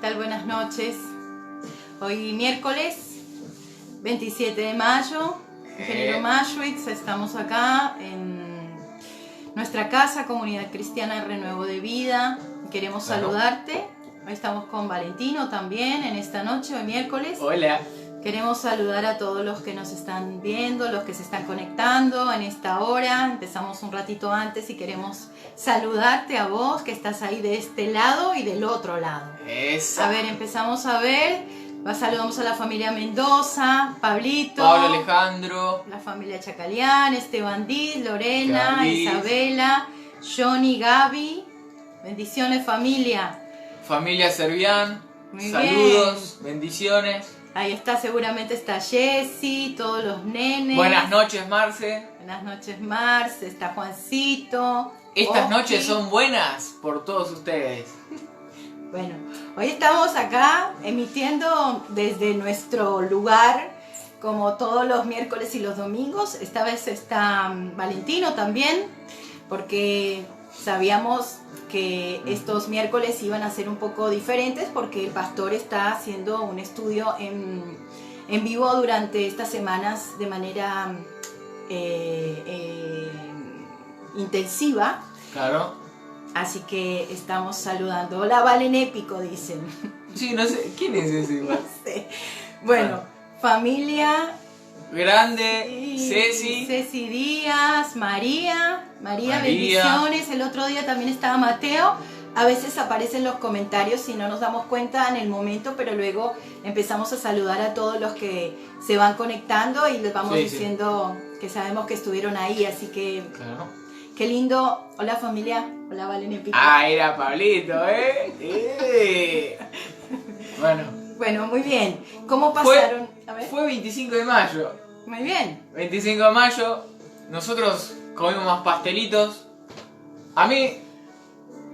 tal? Buenas noches. Hoy miércoles 27 de mayo, Ingeniero Maschwitz, estamos acá en nuestra casa, Comunidad Cristiana Renuevo de Vida. Queremos saludarte. Hoy estamos con Valentino también en esta noche, hoy miércoles. Hola. Queremos saludar a todos los que nos están viendo, los que se están conectando en esta hora. Empezamos un ratito antes y queremos saludarte a vos que estás ahí de este lado y del otro lado. Esa. A ver, empezamos a ver. Saludamos a la familia Mendoza, Pablito, Pablo Alejandro, la familia Chacalián, Esteban Diz, Lorena, Gaby, Isabela, Johnny, Gaby. Bendiciones, familia. familia Servián, Muy saludos, bendiciones. Ahí está, seguramente está Jessy, todos los nenes. Buenas noches, Marce. Buenas noches, Marce, está Juancito. Estas Oki. noches son buenas por todos ustedes. Bueno, hoy estamos acá emitiendo desde nuestro lugar, como todos los miércoles y los domingos. Esta vez está Valentino también, porque sabíamos que estos miércoles iban a ser un poco diferentes porque el pastor está haciendo un estudio en vivo durante estas semanas de manera intensiva. Claro. Así que estamos saludando. Hola, Valen Épico, dicen. Sí, no sé, ¿quién es ese? No sé. Bueno, familia. Grande, Ceci. Ceci Díaz, María, bendiciones. El otro día también estaba Mateo. A veces aparecen los comentarios si no nos damos cuenta en el momento, pero luego empezamos a saludar a todos los que se van conectando y les vamos diciendo que sabemos que estuvieron ahí, así que Claro. qué lindo. Hola, familia. Hola, Valen Épico. Ah, era Pablito, Bueno, muy bien. ¿Cómo pasaron? A ver. Fue 25 de mayo. Muy bien. 25 de mayo, nosotros comimos más pastelitos. A mí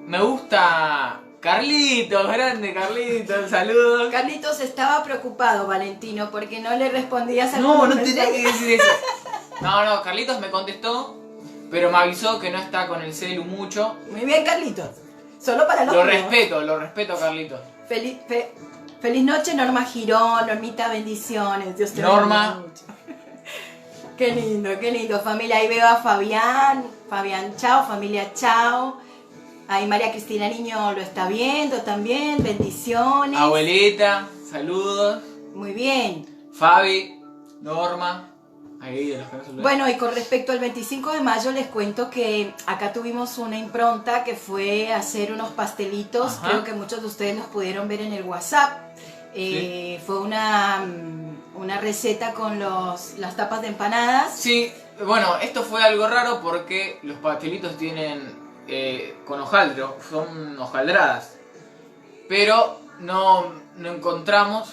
me gusta Carlitos, grande Carlitos, saludos. Carlitos estaba preocupado, Valentino, porque no le respondías a No tenía que decir eso. No, Carlitos me contestó, pero me avisó que no está con el celu mucho. Muy bien, Carlitos. Solo para los Lo amigos. respeto, Carlitos. Feliz noche, Norma Girón, Normita, bendiciones. Dios te Norma. bendiga mucho. Qué lindo, familia. Ahí veo a Fabián, chao, familia, chao. Ahí María Cristina Niño lo está viendo también, bendiciones. Abuelita, saludos. Muy bien. Fabi, Norma. Ahí, de los que no se olvidan. Bueno, y con respecto al 25 de mayo les cuento que acá tuvimos una impronta que fue hacer unos pastelitos. Ajá. Creo que muchos de ustedes los pudieron ver en el WhatsApp. Sí. Fue una receta con las tapas de empanadas. Sí, bueno, esto fue algo raro porque los pastelitos tienen con hojaldre, son hojaldradas. Pero no encontramos,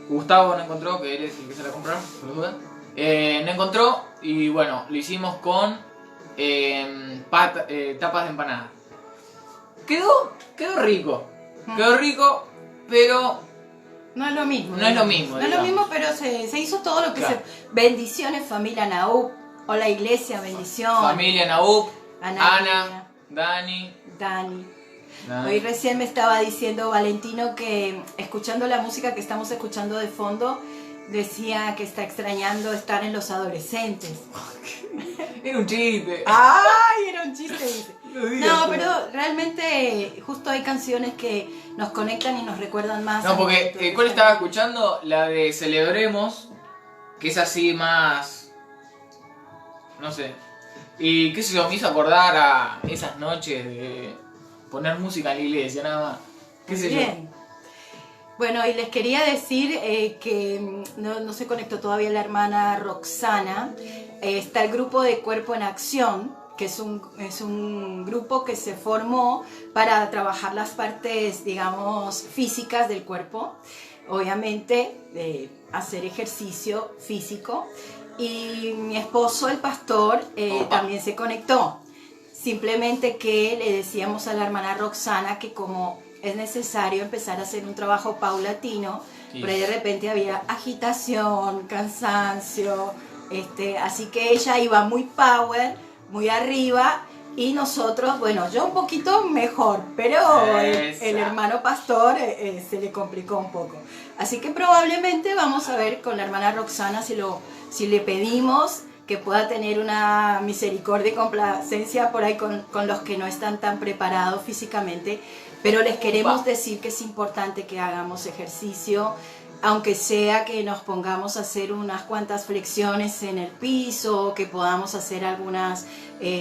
Gustavo no encontró, que él es el que se la compraron, por duda. No encontró y bueno, lo hicimos con tapas de empanada. Quedó rico, pero No es lo mismo. No es lo mismo, No es lo mismo, pero se hizo todo lo que Claro. Bendiciones, familia Naú. Hola, iglesia, bendiciones. familia Naub, Ana, Ana, Dani. Dani. Hoy recién me estaba diciendo Valentino que escuchando la música que estamos escuchando de fondo, decía que está extrañando estar en los adolescentes. Era un chiste. ¡Ay! Era un chiste, dice. No, pero pero realmente justo hay canciones que nos conectan y nos recuerdan más. No, porque ¿cuál estaba escuchando? La de Celebremos, que es así más... no sé. Y qué sé yo, me hizo acordar a esas noches de poner música en la iglesia, nada más. Qué sé yo. Bien. Bueno, y les quería decir que no se conectó todavía la hermana Roxana. Está el grupo de Cuerpo en Acción, que es un grupo que se formó para trabajar las partes, digamos, físicas del cuerpo. Obviamente, hacer ejercicio físico. Y mi esposo, el pastor, también se conectó. Simplemente que le decíamos a la hermana Roxana que como es necesario empezar a hacer un trabajo paulatino, pero de repente había agitación, cansancio, así que ella iba muy power, muy arriba, Y nosotros, bueno, yo un poquito mejor, pero el hermano pastor se le complicó un poco. Así que probablemente vamos a ver con la hermana Roxana si le pedimos que pueda tener una misericordia y complacencia por ahí con los que no están tan preparados físicamente. Pero les queremos decir que es importante que hagamos ejercicio, aunque sea que nos pongamos a hacer unas cuantas flexiones en el piso, que podamos hacer algunas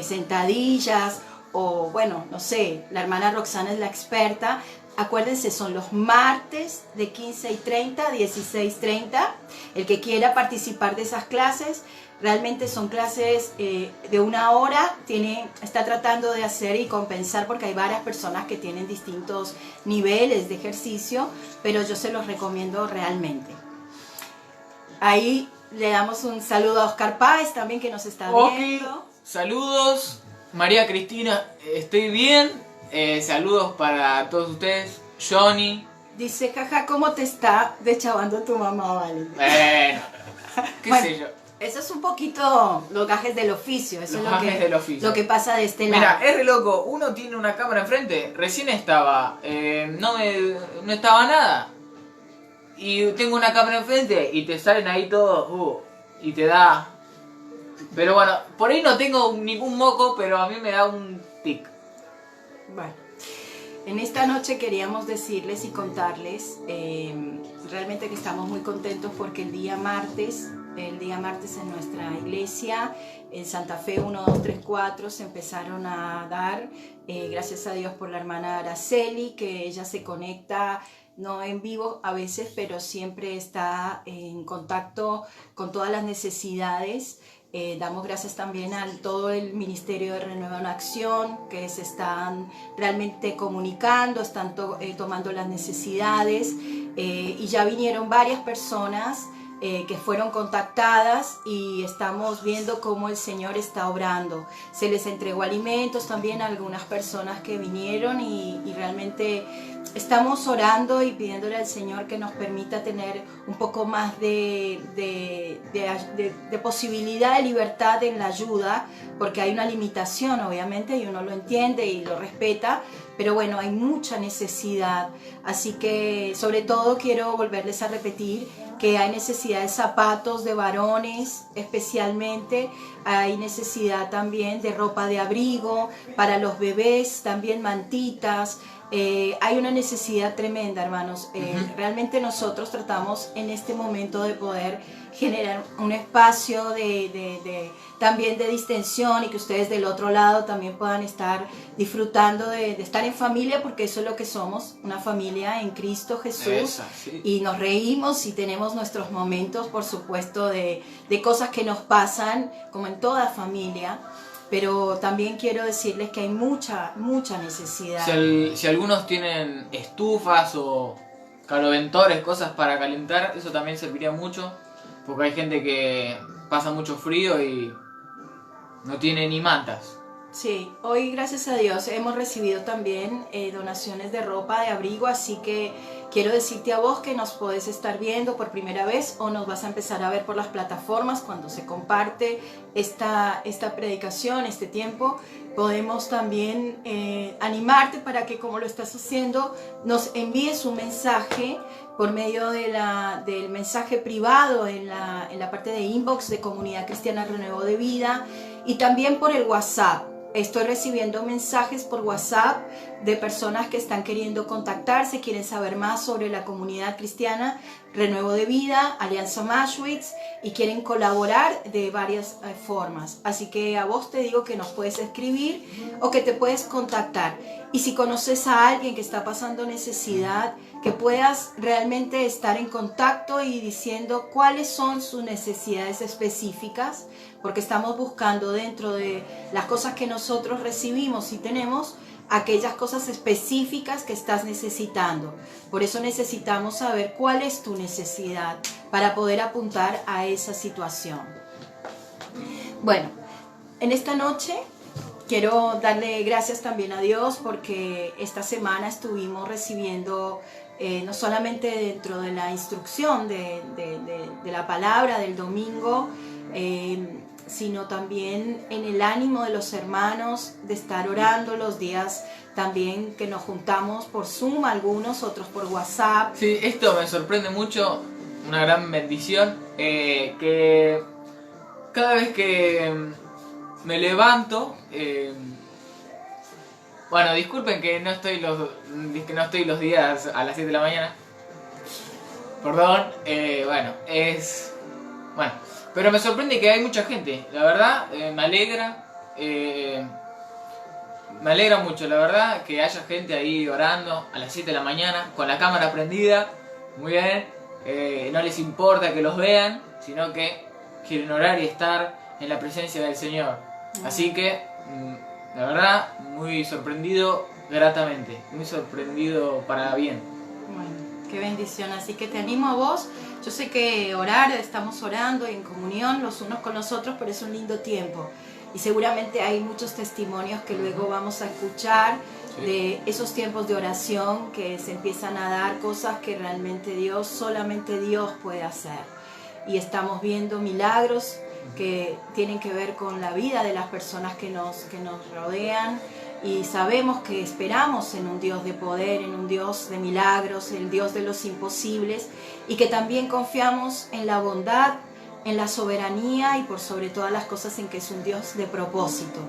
sentadillas, o bueno, no sé, la hermana Roxana es la experta. Acuérdense, son los martes de 15:30 a 16:30. El que quiera participar de esas clases, realmente son clases de 1 hora, está tratando de hacer y compensar porque hay varias personas que tienen distintos niveles de ejercicio, pero yo se los recomiendo realmente. Ahí le damos un saludo a Oscar Páez también, que nos está viendo. Saludos, María Cristina, estoy bien. Saludos para todos ustedes. Johnny dice, jaja, ¿cómo te está deschavando tu mamá, vale? Bueno, qué bueno, sé yo. Eso es un poquito los gajes del oficio, eso los es gajes del oficio. Lo que pasa de este lado. Mira, es re loco, uno tiene una cámara enfrente, recién estaba, no estaba nada. Y tengo una cámara enfrente y te salen ahí todos, y te da... Pero bueno, por ahí no tengo ningún moco, pero a mí me da un tic. Bueno, en esta noche queríamos decirles y contarles realmente que estamos muy contentos porque el día martes en nuestra iglesia, en Santa Fe 1, 2, 3, 4, se empezaron a dar, gracias a Dios por la hermana Araceli, que ella se conecta, no en vivo a veces, pero siempre está en contacto con todas las necesidades. Damos gracias también a todo el Ministerio de Renuevo en Acción, que se están realmente comunicando, están tomando las necesidades, y ya vinieron varias personas que fueron contactadas y estamos viendo cómo el Señor está obrando. Se les entregó alimentos también a algunas personas que vinieron y realmente estamos orando y pidiéndole al Señor que nos permita tener un poco más de posibilidad de libertad en la ayuda, porque hay una limitación obviamente y uno lo entiende y lo respeta, pero bueno, hay mucha necesidad. Así que sobre todo quiero volverles a repetir que hay necesidad de zapatos de varones especialmente, hay necesidad también de ropa de abrigo para los bebés, también mantitas. Hay una necesidad tremenda, hermanos. Realmente nosotros tratamos en este momento de poder generar un espacio también de distensión y que ustedes del otro lado también puedan estar disfrutando de estar en familia, porque eso es lo que somos, una familia en Cristo Jesús. Sí. Y nos reímos y tenemos nuestros momentos, por supuesto, de cosas que nos pasan, como en toda familia. Pero también quiero decirles que hay mucha necesidad. Si algunos tienen estufas o caloventores, cosas para calentar, eso también serviría mucho, porque hay gente que pasa mucho frío y no tiene ni mantas. Sí, hoy gracias a Dios hemos recibido también donaciones de ropa, de abrigo, así que quiero decirte a vos que nos podés estar viendo por primera vez o nos vas a empezar a ver por las plataformas cuando se comparte esta predicación, este tiempo. Podemos también animarte para que, como lo estás haciendo, nos envíes un mensaje por medio del mensaje privado en la parte de inbox de Comunidad Cristiana Renuevo de Vida, y también por el WhatsApp. Estoy recibiendo mensajes por WhatsApp de personas que están queriendo contactarse, quieren saber más sobre la Comunidad Cristiana Renuevo de Vida, Alianza Mashwitz, y quieren colaborar de varias formas. Así que a vos te digo que nos puedes escribir o que te puedes contactar. Y si conoces a alguien que está pasando necesidad, que puedas realmente estar en contacto y diciendo cuáles son sus necesidades específicas, porque estamos buscando dentro de las cosas que nosotros recibimos y tenemos, aquellas cosas específicas que estás necesitando. Por eso necesitamos saber cuál es tu necesidad para poder apuntar a esa situación. Bueno, en esta noche quiero darle gracias también a Dios porque esta semana estuvimos recibiendo no solamente dentro de la instrucción de la palabra del domingo, sino también en el ánimo de los hermanos de estar orando los días también que nos juntamos por Zoom, algunos, otros por WhatsApp. Sí, esto me sorprende mucho, una gran bendición, que cada vez que me levanto, bueno, disculpen que no estoy los días a las 7 de la mañana, perdón, bueno, pero me sorprende que hay mucha gente, la verdad, me alegra mucho, la verdad, que haya gente ahí orando a las 7 de la mañana con la cámara prendida, muy bien, no les importa que los vean, sino que quieren orar y estar en la presencia del Señor. Así que, la verdad, muy sorprendido gratamente, muy sorprendido para bien. Bueno, qué bendición, así que te animo a vos. Yo sé que orar, estamos orando en comunión los unos con los otros, pero es un lindo tiempo. Y seguramente hay muchos testimonios que luego vamos a escuchar de esos tiempos de oración que se empiezan a dar, cosas que realmente solamente Dios puede hacer. Y estamos viendo milagros que tienen que ver con la vida de las personas que nos rodean. Y sabemos que esperamos en un Dios de poder, en un Dios de milagros, el Dios de los imposibles. Y que también confiamos en la bondad, en la soberanía y por sobre todas las cosas en que es un Dios de propósito.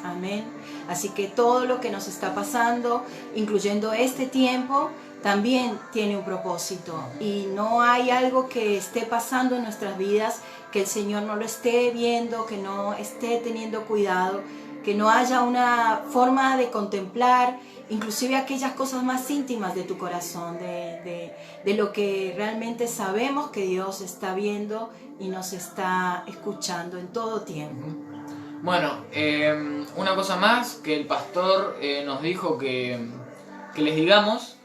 Amén. Así que todo lo que nos está pasando, incluyendo este tiempo, también tiene un propósito. Y no hay algo que esté pasando en nuestras vidas que el Señor no lo esté viendo, que no esté teniendo cuidado, que no haya una forma de contemplar inclusive aquellas cosas más íntimas de tu corazón, de lo que realmente sabemos que Dios está viendo y nos está escuchando en todo tiempo. Bueno, una cosa más que el pastor nos dijo que les digamos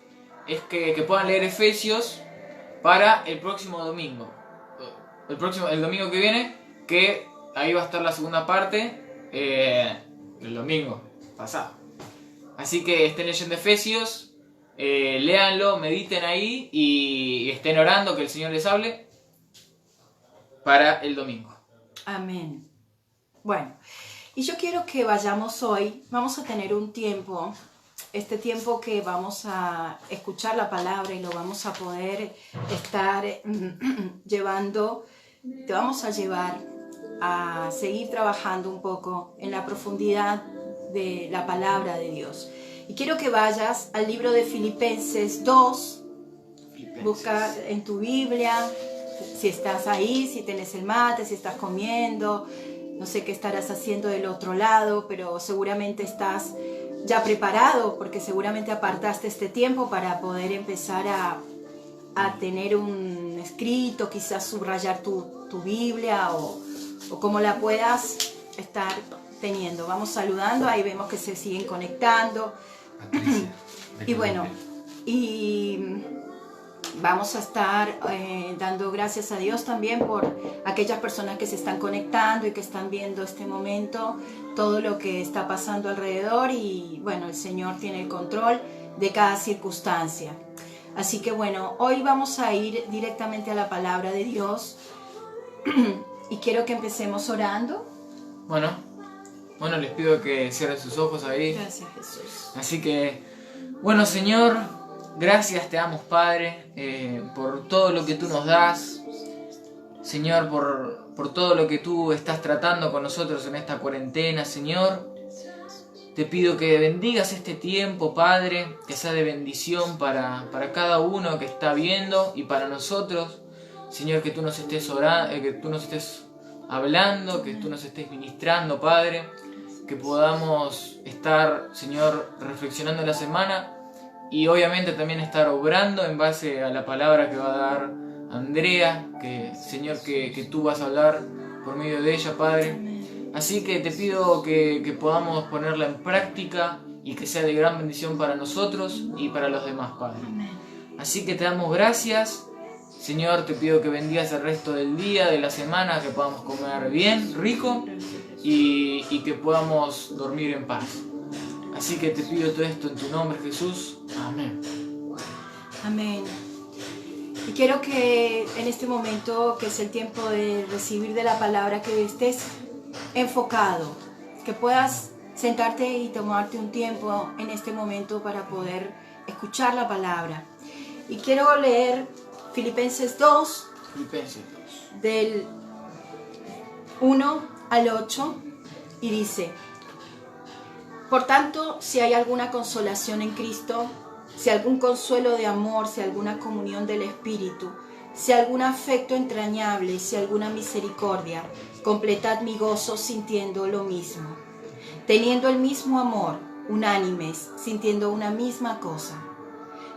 es que puedan leer Efesios para el próximo domingo. El domingo que viene, que ahí va a estar la segunda parte, el domingo pasado. Así que estén leyendo Efesios, léanlo, mediten ahí y estén orando que el Señor les hable para el domingo. Amén. Bueno, y yo quiero que vayamos hoy, vamos a tener un tiempo, este tiempo que vamos a escuchar la palabra y lo vamos a poder estar llevando, te vamos a llevar a seguir trabajando un poco en la profundidad de la palabra de Dios. Y quiero que vayas al libro de Filipenses 2, busca en tu Biblia, si estás ahí, si tienes el mate, si estás comiendo, no sé qué estarás haciendo del otro lado, pero seguramente estás ya preparado porque seguramente apartaste este tiempo para poder empezar a tener un escrito, quizás subrayar tu Biblia o como la puedas estar teniendo. Vamos saludando, ahí vemos que se siguen conectando. Y bueno, y vamos a estar dando gracias a Dios también por aquellas personas que se están conectando y que están viendo este momento, todo lo que está pasando alrededor y bueno, el Señor tiene el control de cada circunstancia. Así que bueno, hoy vamos a ir directamente a la palabra de Dios y quiero que empecemos orando. Bueno, les pido que cierren sus ojos ahí. Gracias, Jesús. Así que, bueno, Señor, gracias te damos, Padre, por todo lo que tú nos das. Señor, por todo lo que tú estás tratando con nosotros en esta cuarentena, Señor. Te pido que bendigas este tiempo, Padre, que sea de bendición para cada uno que está viendo y para nosotros. Señor, que tú nos estés orando, que tú nos estés hablando, que tú nos estés ministrando, Padre. Que podamos estar, Señor, reflexionando en la semana y obviamente también estar obrando en base a la palabra que va a dar Andrea, que Señor, que tú vas a hablar por medio de ella, Padre. Así que te pido que podamos ponerla en práctica y que sea de gran bendición para nosotros y para los demás, Padre. Así que te damos gracias, Señor, te pido que bendigas el resto del día, de la semana, que podamos comer bien, rico y que podamos dormir en paz. Así que te pido todo esto en tu nombre, Jesús. Amén. Amén. Y quiero que en este momento, que es el tiempo de recibir de la palabra, que estés enfocado, que puedas sentarte y tomarte un tiempo en este momento para poder escuchar la palabra. Y quiero leer Filipenses 2, del 1 al 8, y dice: por tanto, si hay alguna consolación en Cristo, si algún consuelo de amor, si alguna comunión del Espíritu, si algún afecto entrañable, si alguna misericordia, completad mi gozo sintiendo lo mismo, teniendo el mismo amor, unánimes, sintiendo una misma cosa.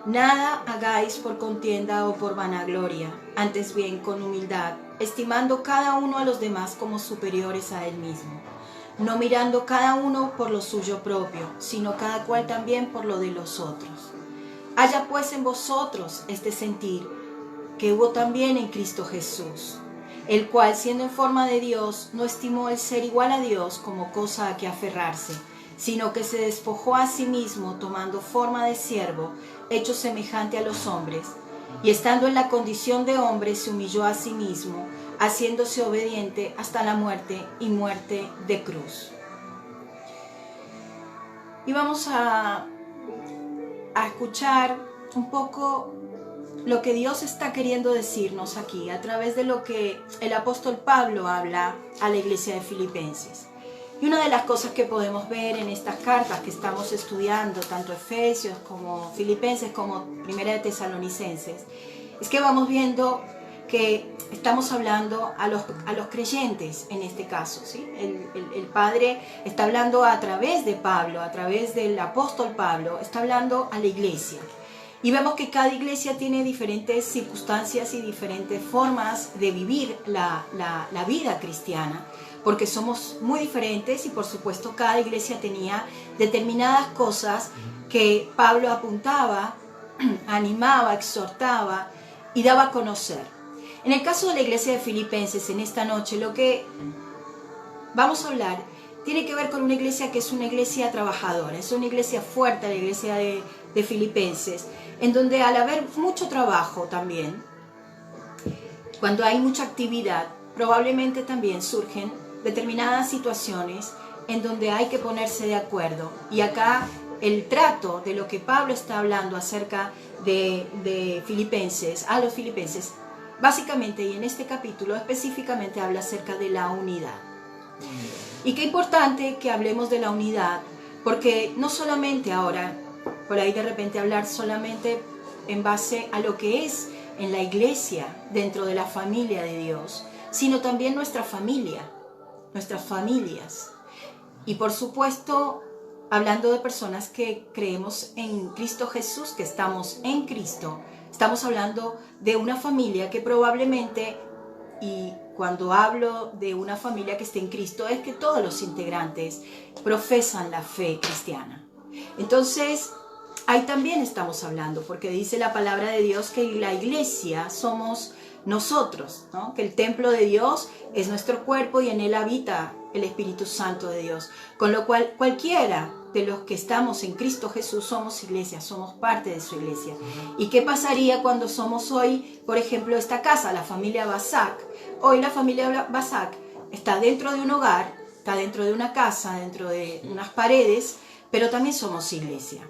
Nada hagáis por contienda o por vanagloria, antes bien con humildad, estimando cada uno a los demás como superiores a él mismo, no mirando cada uno por lo suyo propio, sino cada cual también por lo de los otros. Haya pues en vosotros este sentir que hubo también en Cristo Jesús, el cual, siendo en forma de Dios, no estimó el ser igual a Dios como cosa a que aferrarse, sino que se despojó a sí mismo, tomando forma de siervo, hecho semejante a los hombres, y estando en la condición de hombre, se humilló a sí mismo, haciéndose obediente hasta la muerte y muerte de cruz. Y vamos a escuchar un poco lo que Dios está queriendo decirnos aquí a través de lo que el apóstol Pablo habla a la iglesia de Filipenses. Y una de las cosas que podemos ver en estas cartas que estamos estudiando, tanto Efesios como Filipenses como Primera de Tesalonicenses, es que vamos viendo que estamos hablando a los creyentes en este caso, ¿sí? El Padre está hablando a través de Pablo, a través del apóstol Pablo, está hablando a la iglesia. Y vemos que cada iglesia tiene diferentes circunstancias y diferentes formas de vivir la vida cristiana, porque somos muy diferentes y por supuesto cada iglesia tenía determinadas cosas que Pablo apuntaba, animaba, exhortaba y daba a conocer. En el caso de la iglesia de Filipenses, en esta noche, lo que vamos a hablar tiene que ver con una iglesia que es una iglesia trabajadora, es una iglesia fuerte, la iglesia de Filipenses, en donde al haber mucho trabajo también, cuando hay mucha actividad, probablemente también surgen determinadas situaciones en donde hay que ponerse de acuerdo. Y acá el trato de lo que Pablo está hablando acerca de Filipenses, a los filipenses, básicamente, y en este capítulo específicamente habla acerca de la unidad. Y qué importante que hablemos de la unidad, porque no solamente ahora, por ahí de repente hablar solamente en base a lo que es en la iglesia, dentro de la familia de Dios, sino también nuestra familia, nuestras familias. Y por supuesto, hablando de personas que creemos en Cristo Jesús, que estamos en Cristo, estamos hablando de una familia que probablemente, y cuando hablo de una familia que esté en Cristo, es que todos los integrantes profesan la fe cristiana. Entonces, ahí también estamos hablando, porque dice la palabra de Dios que la iglesia somos nosotros, ¿no? Que el templo de Dios es nuestro cuerpo y en él habita el Espíritu Santo de Dios. Con lo cual, cualquiera de los que estamos en Cristo Jesús somos iglesia, somos parte de su iglesia. ¿Y qué pasaría cuando somos hoy, por ejemplo, esta casa, la familia Basak? Hoy la familia Basak está dentro de un hogar, está dentro de una casa, dentro de unas paredes, pero también somos iglesia.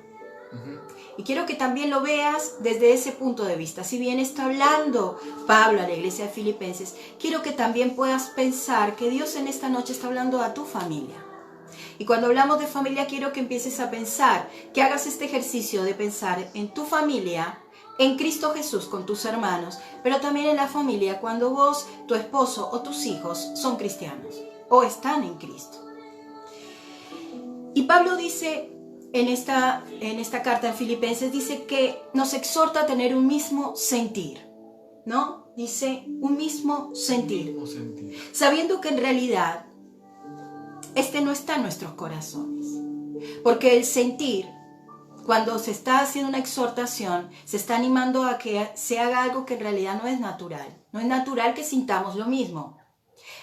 Y quiero que también lo veas desde ese punto de vista. Si bien está hablando Pablo a la iglesia de Filipenses, quiero que también puedas pensar que Dios en esta noche está hablando a tu familia. Y cuando hablamos de familia, quiero que empieces a pensar, que hagas este ejercicio de pensar en tu familia, en Cristo Jesús con tus hermanos, pero también en la familia cuando vos, tu esposo o tus hijos son cristianos o están en Cristo. Y Pablo dice en esta carta en Filipenses, dice que nos exhorta a tener un mismo sentir, ¿no? Dice un mismo sentir, sabiendo que en realidad este no está en nuestros corazones, porque el sentir, cuando se está haciendo una exhortación, se está animando a que se haga algo que en realidad no es natural. No es natural que sintamos lo mismo.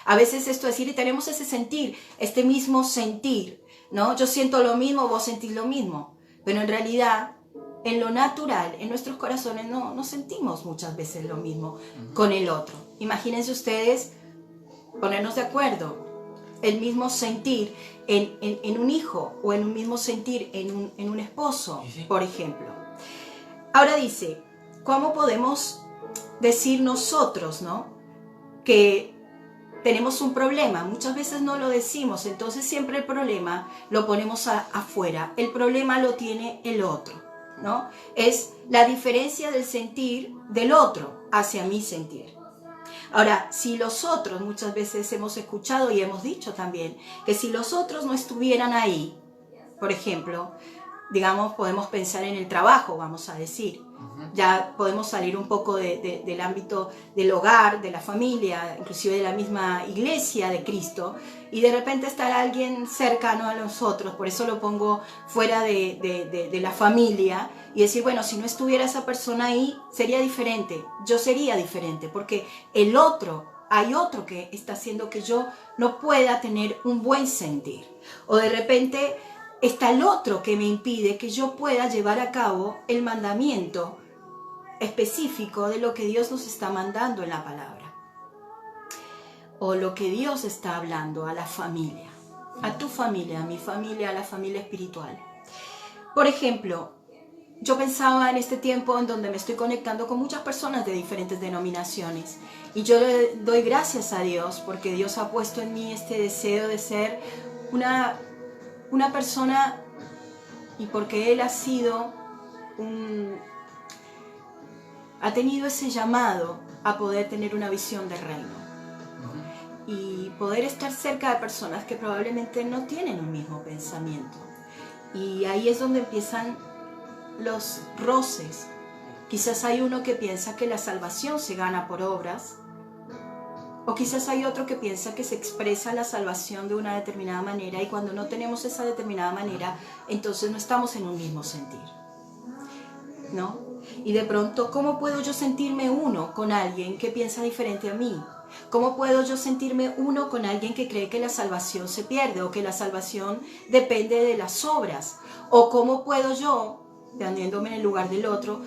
A veces esto es decir, y tenemos ese sentir, este mismo sentir, ¿no? Yo siento lo mismo, vos sentís lo mismo, pero en realidad en lo natural, en nuestros corazones, no sentimos muchas veces lo mismo con el otro. Imagínense ustedes ponernos de acuerdo, el mismo sentir en un hijo o en un mismo sentir en un esposo, por ejemplo. Ahora dice, ¿cómo podemos decir nosotros, ¿no?, que tenemos un problema? Muchas veces no lo decimos, entonces siempre el problema lo ponemos afuera. El problema lo tiene el otro, ¿no? Es la diferencia del sentir del otro hacia mi sentir. Ahora, si los otros, muchas veces hemos escuchado y hemos dicho también, que si los otros no estuvieran ahí, por ejemplo, digamos, podemos pensar en el trabajo, vamos a decir. Ya podemos salir un poco del ámbito del hogar, de la familia, inclusive de la misma iglesia de Cristo, y de repente estar alguien cercano a nosotros, por eso lo pongo fuera de la familia, y decir, bueno, si no estuviera esa persona ahí, sería diferente, yo sería diferente, porque el otro, hay otro que está haciendo que yo no pueda tener un buen sentir, o de repente está el otro que me impide que yo pueda llevar a cabo el mandamiento específico de lo que Dios nos está mandando en la palabra, o lo que Dios está hablando a la familia, a tu familia, a mi familia, a la familia espiritual. Por ejemplo, yo pensaba en este tiempo en donde me estoy conectando con muchas personas de diferentes denominaciones, y yo le doy gracias a Dios porque Dios ha puesto en mí este deseo de ser una persona, y porque Él ha tenido ese llamado a poder tener una visión del reino y poder estar cerca de personas que probablemente no tienen un mismo pensamiento. Y ahí es donde empiezan los roces. Quizás hay uno que piensa que la salvación se gana por obras, o quizás hay otro que piensa que se expresa la salvación de una determinada manera, y cuando no tenemos esa determinada manera, entonces no estamos en un mismo sentir, ¿no? Y de pronto, ¿cómo puedo yo sentirme uno con alguien que piensa diferente a mí? ¿Cómo puedo yo sentirme uno con alguien que cree que la salvación se pierde, o que la salvación depende de las obras? ¿O cómo puedo yo, poniéndome en el lugar del otro,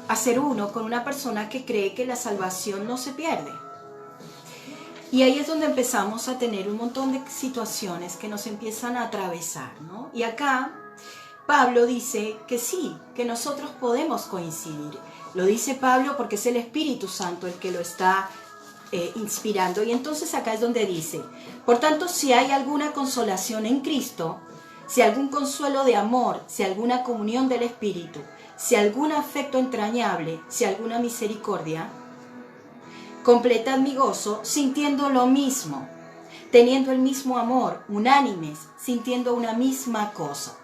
hacer uno con una persona que cree que la salvación no se pierde? Y ahí es donde empezamos a tener un montón de situaciones que nos empiezan a atravesar, ¿no? Y acá Pablo dice que sí, que nosotros podemos coincidir. Lo dice Pablo porque es el Espíritu Santo el que lo está inspirando. Y entonces acá es donde dice, por tanto, si hay alguna consolación en Cristo, si algún consuelo de amor, si alguna comunión del Espíritu, si algún afecto entrañable, si alguna misericordia, completad mi gozo sintiendo lo mismo, teniendo el mismo amor, unánimes, sintiendo una misma cosa.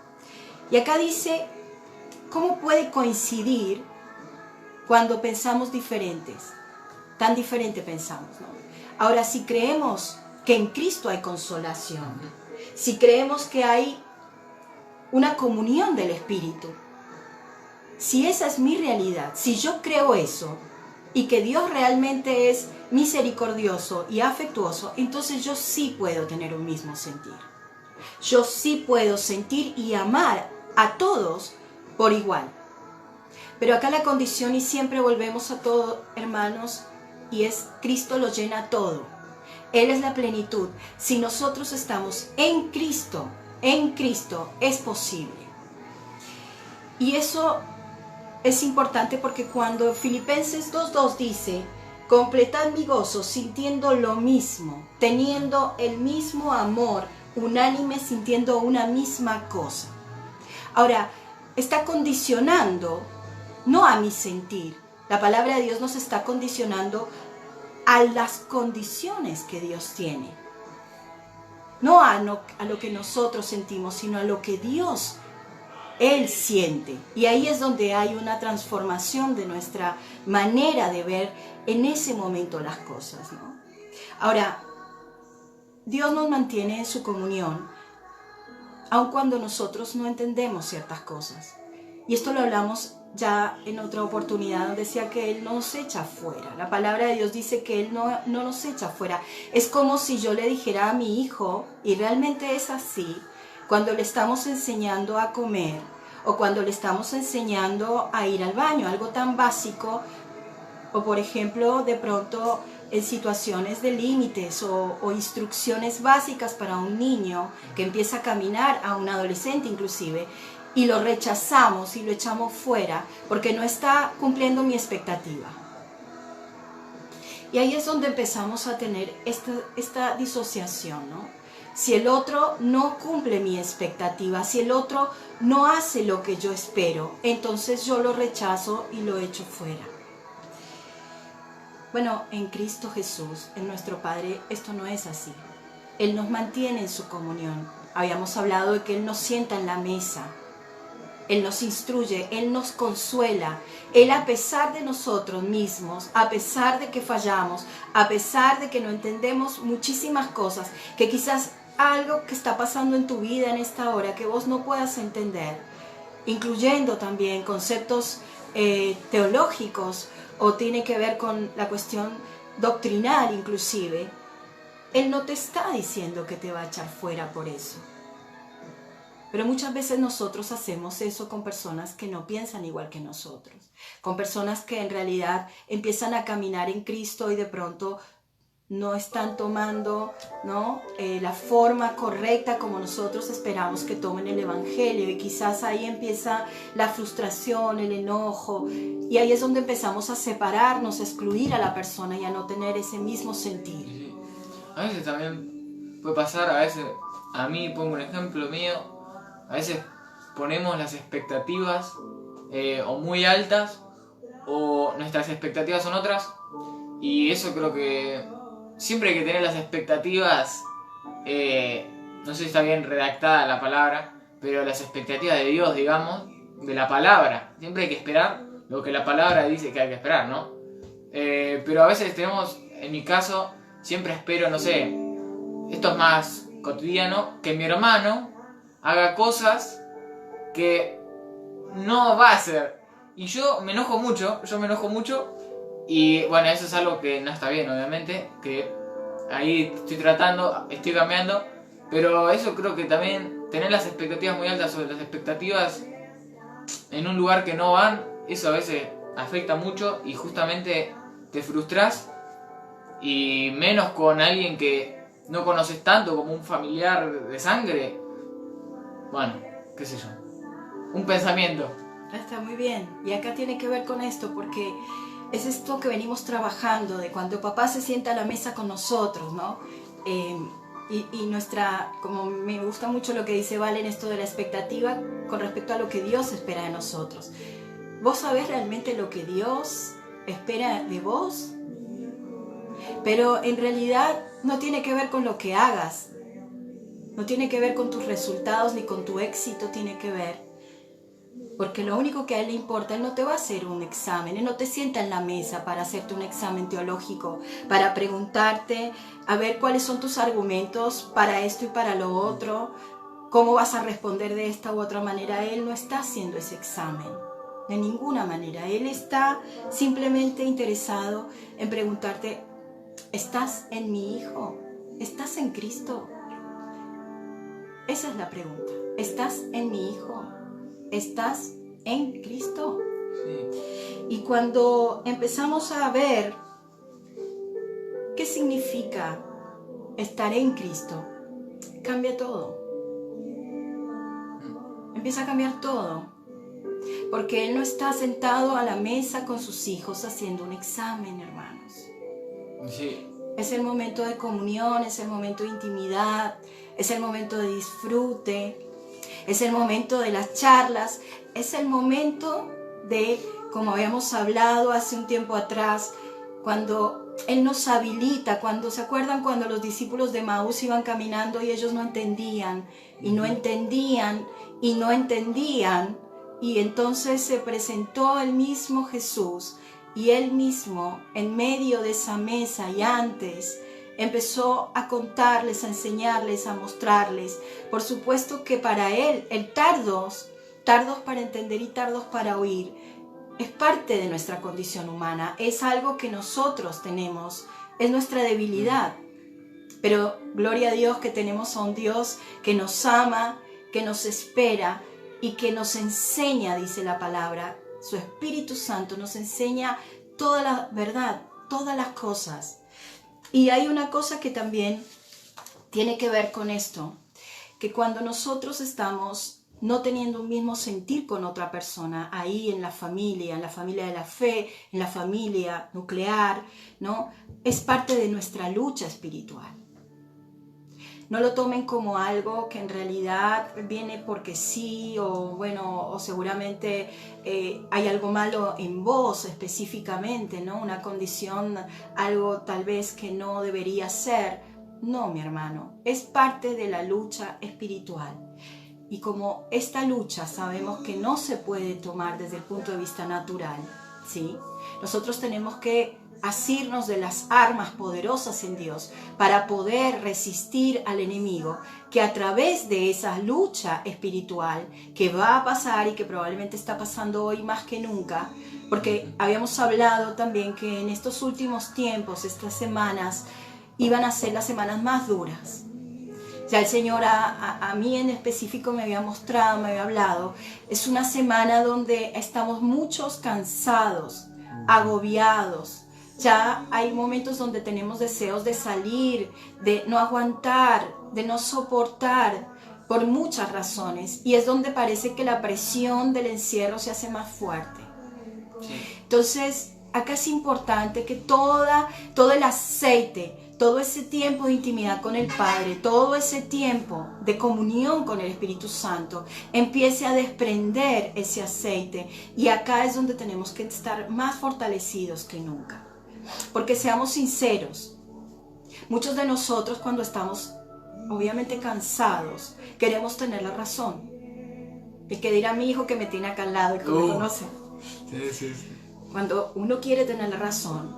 Y acá dice, ¿cómo puede coincidir cuando pensamos diferentes? Tan diferente pensamos, ¿no? Ahora, si creemos que en Cristo hay consolación, si creemos que hay una comunión del Espíritu, si esa es mi realidad, si yo creo eso, y que Dios realmente es misericordioso y afectuoso, entonces yo sí puedo tener un mismo sentir. Yo sí puedo sentir y amar a todos por igual. Pero acá la condición, y siempre volvemos a todo, hermanos, y es Cristo lo llena todo. Él es la plenitud. Si nosotros estamos en Cristo es posible. Y eso es importante porque cuando Filipenses 2:2 dice, completad mi gozo sintiendo lo mismo, teniendo el mismo amor, unánime, sintiendo una misma cosa. Ahora, está condicionando no a mi sentir. La palabra de Dios nos está condicionando a las condiciones que Dios tiene. No a lo que nosotros sentimos, sino a lo que Dios Él siente. Y ahí es donde hay una transformación de nuestra manera de ver en ese momento las cosas, ¿no? Ahora, Dios nos mantiene en su comunión, aun cuando nosotros no entendemos ciertas cosas. Y esto lo hablamos ya en otra oportunidad, donde decía que Él no nos echa fuera. La palabra de Dios dice que Él no nos echa fuera. Es como si yo le dijera a mi hijo, y realmente es así, cuando le estamos enseñando a comer, o cuando le estamos enseñando a ir al baño, algo tan básico, o por ejemplo, de pronto en situaciones de límites o instrucciones básicas para un niño que empieza a caminar, a un adolescente inclusive, y lo rechazamos y lo echamos fuera porque no está cumpliendo mi expectativa. Y ahí es donde empezamos a tener esta disociación, ¿no? Si el otro no cumple mi expectativa, si el otro no hace lo que yo espero, entonces yo lo rechazo y lo echo fuera. Bueno, en Cristo Jesús, en nuestro Padre, esto no es así. Él nos mantiene en su comunión. Habíamos hablado de que Él nos sienta en la mesa. Él nos instruye, Él nos consuela. Él, a pesar de nosotros mismos, a pesar de que fallamos, a pesar de que no entendemos muchísimas cosas, que quizás algo que está pasando en tu vida en esta hora que vos no puedas entender, incluyendo también conceptos teológicos, o tiene que ver con la cuestión doctrinal inclusive, Él no te está diciendo que te va a echar fuera por eso. Pero muchas veces nosotros hacemos eso con personas que no piensan igual que nosotros, con personas que en realidad empiezan a caminar en Cristo y de pronto no están tomando, ¿no?, la forma correcta como nosotros esperamos que tomen el Evangelio, y quizás ahí empieza la frustración, el enojo, y ahí es donde empezamos a separarnos, a excluir a la persona y a no tener ese mismo sentir. Sí. A veces también puede pasar, a veces, a mí pongo un ejemplo mío, a veces ponemos las expectativas o muy altas o nuestras expectativas son otras, y eso creo que siempre hay que tener las expectativas, no sé si está bien redactada la palabra, pero las expectativas de Dios, digamos, de la palabra. Siempre hay que esperar lo que la palabra dice que hay que esperar, ¿no? Pero a veces tenemos, en mi caso, siempre espero, no sé, esto es más cotidiano, que mi hermano haga cosas que no va a hacer. Y yo me enojo mucho, y bueno, eso es algo que no está bien, obviamente, que ahí estoy cambiando, pero eso creo que también, tener las expectativas muy altas sobre las expectativas en un lugar que no van, eso a veces afecta mucho y justamente te frustras, y menos con alguien que no conoces tanto como un familiar de sangre. Bueno, qué sé yo, un pensamiento. Está muy bien, y acá tiene que ver con esto, porque es esto que venimos trabajando, de cuando papá se sienta a la mesa con nosotros, ¿no? Y nuestra, como me gusta mucho lo que dice Valen, esto de la expectativa con respecto a lo que Dios espera de nosotros. ¿Vos sabés realmente lo que Dios espera de vos? Pero en realidad no tiene que ver con lo que hagas, no tiene que ver con tus resultados ni con tu éxito, tiene que ver. Porque lo único que a Él le importa, Él no te va a hacer un examen, Él no te sienta en la mesa para hacerte un examen teológico, para preguntarte a ver cuáles son tus argumentos para esto y para lo otro, cómo vas a responder de esta u otra manera. Él no está haciendo ese examen, de ninguna manera. Él está simplemente interesado en preguntarte, ¿estás en mi Hijo? ¿Estás en Cristo? Esa es la pregunta. ¿Estás en mi Hijo? ¿Estás en Cristo? Sí. Y cuando empezamos a ver qué significa estar en Cristo, cambia todo. Empieza a cambiar todo. Porque Él no está sentado a la mesa con sus hijos haciendo un examen, hermanos. Sí. Es el momento de comunión, es el momento de intimidad, es el momento de disfrute. Es el momento de las charlas, es el momento de, como habíamos hablado hace un tiempo atrás, cuando Él nos habilita, ¿se acuerdan cuando los discípulos de Maús iban caminando y ellos no entendían, y no entendían, y no entendían? Y entonces se presentó el mismo Jesús, y Él mismo, en medio de esa mesa y antes, empezó a contarles, a enseñarles, a mostrarles. Por supuesto que para Él, el tardos para entender y tardos para oír, es parte de nuestra condición humana, es algo que nosotros tenemos, es nuestra debilidad. Pero gloria a Dios que tenemos a un Dios que nos ama, que nos espera y que nos enseña, dice la palabra, su Espíritu Santo nos enseña toda la verdad, todas las cosas. Y hay una cosa que también tiene que ver con esto, que cuando nosotros estamos no teniendo un mismo sentir con otra persona, ahí en la familia de la fe, en la familia nuclear, ¿no? Es parte de nuestra lucha espiritual. No lo tomen como algo que en realidad viene porque sí, o bueno, o seguramente hay algo malo en vos específicamente, ¿no? Una condición, algo tal vez que no debería ser. No, mi hermano, es parte de la lucha espiritual. Y como esta lucha sabemos que no se puede tomar desde el punto de vista natural, ¿sí? Nosotros tenemos que asirnos de las armas poderosas en Dios para poder resistir al enemigo, que a través de esa lucha espiritual que va a pasar y que probablemente está pasando hoy más que nunca, porque habíamos hablado también que en estos últimos tiempos, estas semanas, iban a ser las semanas más duras. Ya el Señor a mí en específico me había mostrado, me había hablado, es una semana donde estamos muchos cansados, agobiados. Ya hay momentos donde tenemos deseos de salir, de no aguantar, de no soportar, por muchas razones. Y es donde parece que la presión del encierro se hace más fuerte. Entonces, acá es importante que todo el aceite, todo ese tiempo de intimidad con el Padre, todo ese tiempo de comunión con el Espíritu Santo, empiece a desprender ese aceite. Y acá es donde tenemos que estar más fortalecidos que nunca. Porque seamos sinceros, muchos de nosotros cuando estamos obviamente cansados, queremos tener la razón. El que dirá mi hijo que me tiene acá al lado y que me conoce. Sí. Cuando uno quiere tener la razón,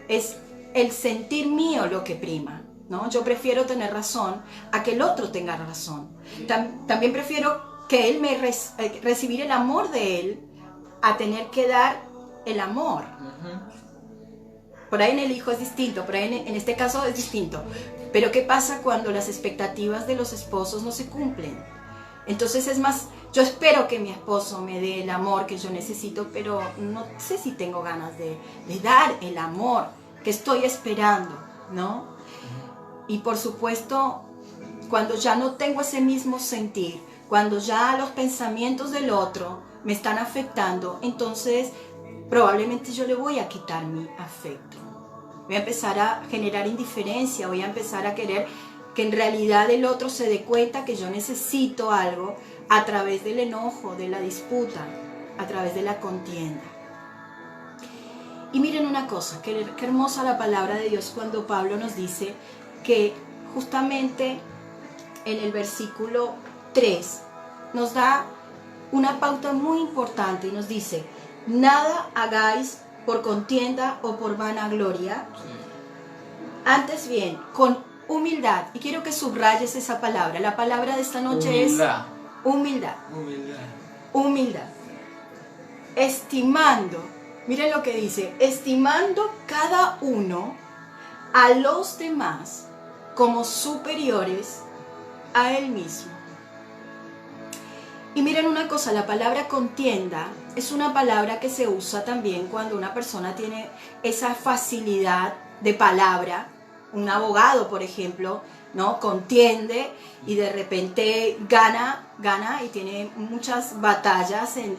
es el sentir mío lo que prima, ¿no? Yo prefiero tener razón a que el otro tenga razón. También prefiero que él recibir el amor de él a tener que dar el amor. Por ahí en el hijo es distinto, por ahí en este caso es distinto. Pero ¿qué pasa cuando las expectativas de los esposos no se cumplen? Entonces es más, yo espero que mi esposo me dé el amor que yo necesito, pero no sé si tengo ganas de dar el amor que estoy esperando, ¿no? Y por supuesto, cuando ya no tengo ese mismo sentir, cuando ya los pensamientos del otro me están afectando, entonces probablemente yo le voy a quitar mi afecto. Voy a empezar a generar indiferencia, voy a empezar a querer que en realidad el otro se dé cuenta que yo necesito algo a través del enojo, de la disputa, a través de la contienda. Y miren una cosa, qué hermosa la palabra de Dios cuando Pablo nos dice que justamente en el versículo 3 nos da una pauta muy importante y nos dice: nada hagáis por contienda o por vanagloria, antes bien, con humildad. Y quiero que subrayes esa palabra. La palabra de esta noche es humildad. Humildad. Estimando, miren lo que dice, estimando cada uno a los demás como superiores a él mismo. Y miren una cosa, la palabra contienda es una palabra que se usa también cuando una persona tiene esa facilidad de palabra. Un abogado, por ejemplo, ¿no? Contiende y de repente gana y tiene muchas batallas en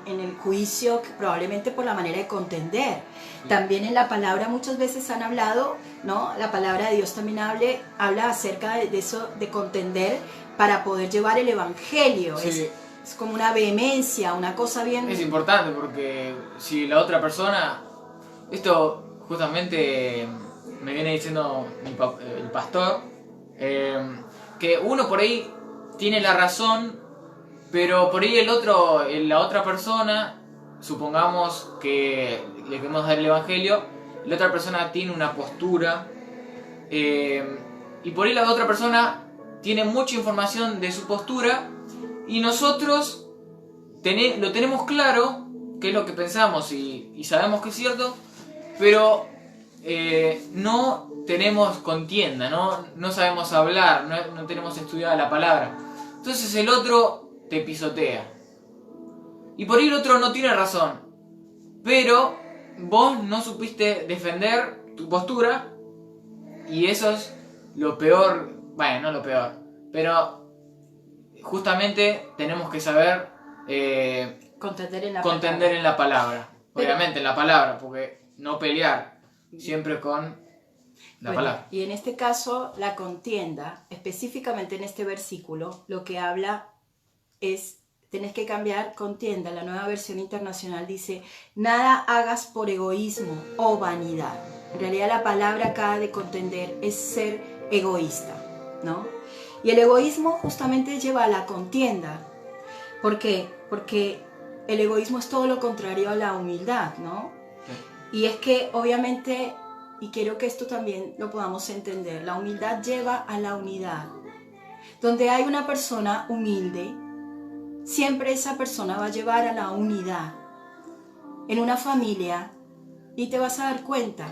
el juicio, probablemente por la manera de contender. También en la palabra muchas veces han hablado, ¿no? La palabra de Dios también habla acerca de eso, de contender para poder llevar el evangelio. Sí. Es como una vehemencia, una cosa bien... Es importante porque si la otra persona... Esto justamente me viene diciendo el pastor, que uno por ahí tiene la razón, pero por ahí la otra persona, supongamos que le queremos dar el evangelio, la otra persona tiene una postura, y por ahí la otra persona tiene mucha información de su postura, y nosotros lo tenemos claro, qué es lo que pensamos y sabemos que es cierto, pero no tenemos contienda, no sabemos hablar, no tenemos estudiada la palabra. Entonces el otro te pisotea. Y por ahí el otro no tiene razón, pero vos no supiste defender tu postura y eso es lo peor, bueno, no lo peor, pero justamente tenemos que saber Contender en la contender en la palabra. Pero, obviamente en la palabra, porque no pelear siempre con la palabra. Y en este caso, la contienda, específicamente en este versículo, lo que habla es, tenés que cambiar contienda. La Nueva Versión Internacional dice, nada hagas por egoísmo o vanidad. En realidad la palabra acá de contender es ser egoísta, ¿no? Y el egoísmo justamente lleva a la contienda. ¿Por qué? Porque el egoísmo es todo lo contrario a la humildad, ¿no? Sí. Y es que obviamente, y quiero que esto también lo podamos entender, la humildad lleva a la unidad. Donde hay una persona humilde, siempre esa persona va a llevar a la unidad. En una familia, y te vas a dar cuenta,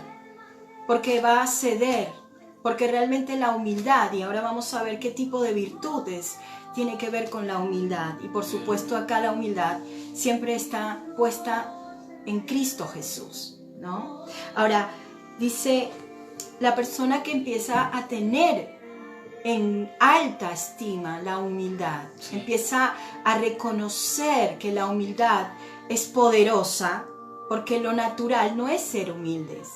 porque va a ceder, porque realmente la humildad, y ahora vamos a ver qué tipo de virtudes tiene que ver con la humildad. Y por supuesto acá la humildad siempre está puesta en Cristo Jesús, ¿no? Ahora, dice, la persona que empieza a tener en alta estima la humildad, empieza a reconocer que la humildad es poderosa, porque lo natural no es ser humildes.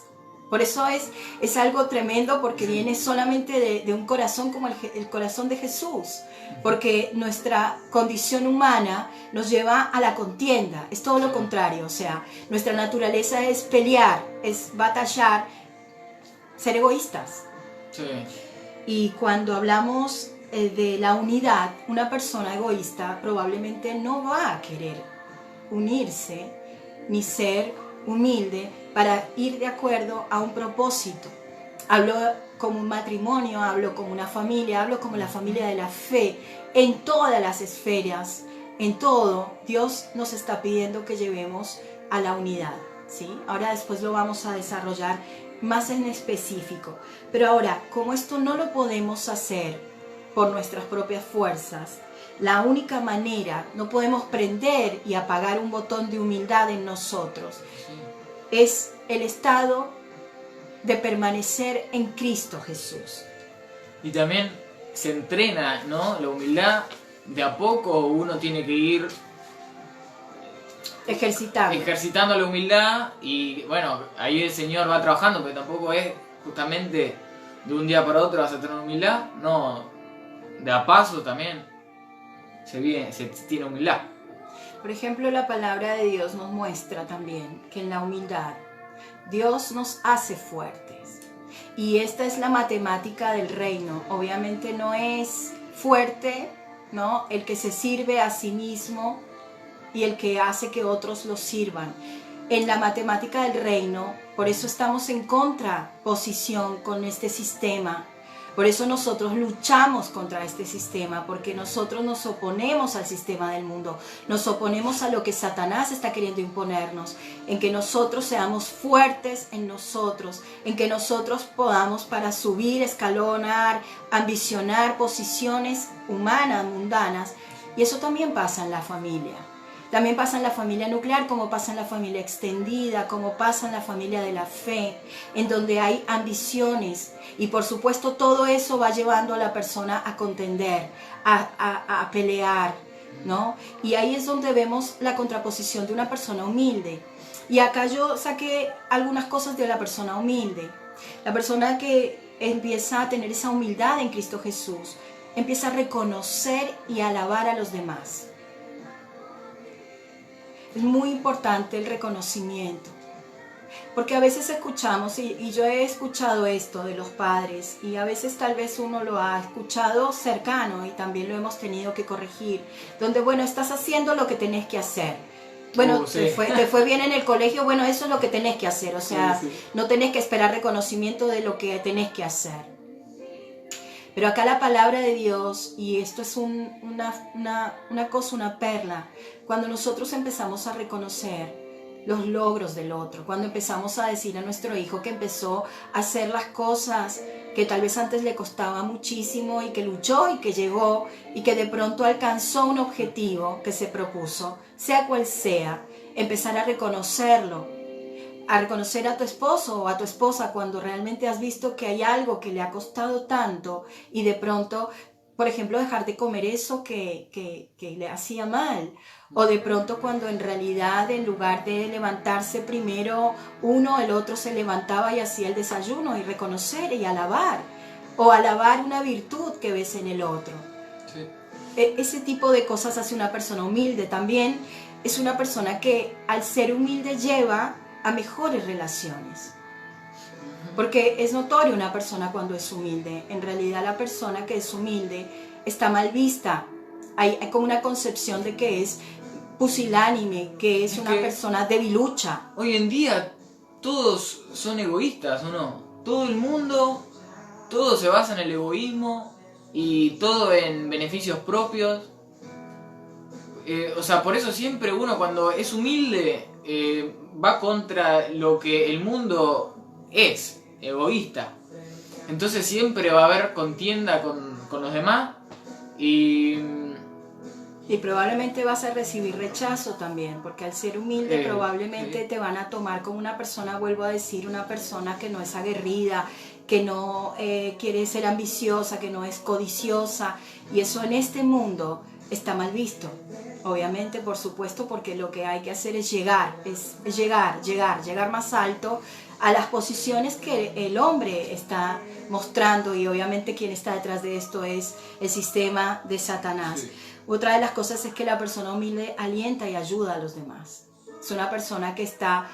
Por eso es algo tremendo, porque viene solamente de un corazón como el corazón de Jesús, porque nuestra condición humana nos lleva a la contienda, es todo lo contrario, o sea, nuestra naturaleza es pelear, es batallar, ser egoístas. Sí. Y cuando hablamos de la unidad, una persona egoísta probablemente no va a querer unirse ni ser humilde para ir de acuerdo a un propósito. Hablo como un matrimonio, hablo como una familia, hablo como la familia de la fe, en todas las esferas, en todo, Dios nos está pidiendo que llevemos a la unidad, ¿sí? Ahora después lo vamos a desarrollar más en específico. Pero ahora, como esto no lo podemos hacer por nuestras propias fuerzas, la única manera, no podemos prender y apagar un botón de humildad en nosotros, es el estado de permanecer en Cristo Jesús. Y también se entrena, ¿no? La humildad, de a poco uno tiene que ir ejercitando la humildad, y bueno, ahí el Señor va trabajando, pero tampoco es justamente de un día para otro vas a tener humildad, no, de a paso también se tiene humildad. Por ejemplo, la palabra de Dios nos muestra también que en la humildad Dios nos hace fuertes. Y esta es la matemática del reino. Obviamente no es fuerte, ¿no?, el que se sirve a sí mismo y el que hace que otros lo sirvan. En la matemática del reino, por eso estamos en contraposición con este sistema. Por eso nosotros luchamos contra este sistema, porque nosotros nos oponemos al sistema del mundo, nos oponemos a lo que Satanás está queriendo imponernos, en que nosotros seamos fuertes en nosotros, en que nosotros podamos para subir, escalonar, ambicionar posiciones humanas, mundanas, y eso también pasa en la familia. También pasa en la familia nuclear, como pasa en la familia extendida, como pasa en la familia de la fe, en donde hay ambiciones. Y por supuesto todo eso va llevando a la persona a contender, a pelear, ¿no? Y ahí es donde vemos la contraposición de una persona humilde. Y acá yo saqué algunas cosas de la persona humilde. La persona que empieza a tener esa humildad en Cristo Jesús, empieza a reconocer y a alabar a los demás. Es muy importante el reconocimiento, porque a veces escuchamos, y yo he escuchado esto de los padres, y a veces tal vez uno lo ha escuchado cercano y también lo hemos tenido que corregir, donde, bueno, estás haciendo lo que tenés que hacer. Bueno, sí. te fue bien en el colegio, bueno, eso es lo que tenés que hacer, o sea, sí. No tenés que esperar reconocimiento de lo que tenés que hacer. Pero acá la palabra de Dios, y esto es una cosa, una perla, cuando nosotros empezamos a reconocer los logros del otro, cuando empezamos a decir a nuestro hijo que empezó a hacer las cosas que tal vez antes le costaba muchísimo y que luchó y que llegó y que de pronto alcanzó un objetivo que se propuso, sea cual sea, empezar a reconocerlo, a reconocer a tu esposo o a tu esposa cuando realmente has visto que hay algo que le ha costado tanto y de pronto, por ejemplo, dejar de comer eso que le hacía mal. O de pronto cuando en realidad en lugar de levantarse primero uno, el otro se levantaba y hacía el desayuno y reconocer y alabar. O alabar una virtud que ves en el otro. Sí. Ese tipo de cosas hace una persona humilde. También es una persona que al ser humilde lleva a mejores relaciones. Porque es notorio una persona cuando es humilde. En realidad la persona que es humilde está mal vista. Hay como una concepción de que es pusilánime, que es una persona debilucha. Hoy en día todos son egoístas, ¿o no? Todo el mundo, todo se basa en el egoísmo y todo en beneficios propios. O sea, por eso siempre uno cuando es humilde va contra lo que el mundo es, egoísta. Entonces siempre va a haber contienda con los demás y probablemente vas a recibir rechazo también, porque al ser humilde probablemente te van a tomar como una persona, vuelvo a decir, una persona que no es aguerrida, que no quiere ser ambiciosa, que no es codiciosa, y eso en este mundo está mal visto. Obviamente, por supuesto, porque lo que hay que hacer es llegar más alto a las posiciones que el hombre está mostrando, y obviamente quien está detrás de esto es el sistema de Satanás. Sí. Otra de las cosas es que la persona humilde alienta y ayuda a los demás. Es una persona que está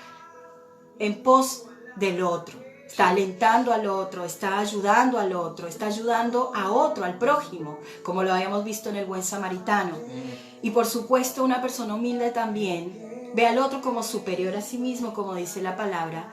en pos del otro, está alentando al otro, está ayudando al otro, está ayudando a otro, al prójimo, como lo habíamos visto en el buen samaritano. Y por supuesto una persona humilde también ve al otro como superior a sí mismo, como dice la palabra.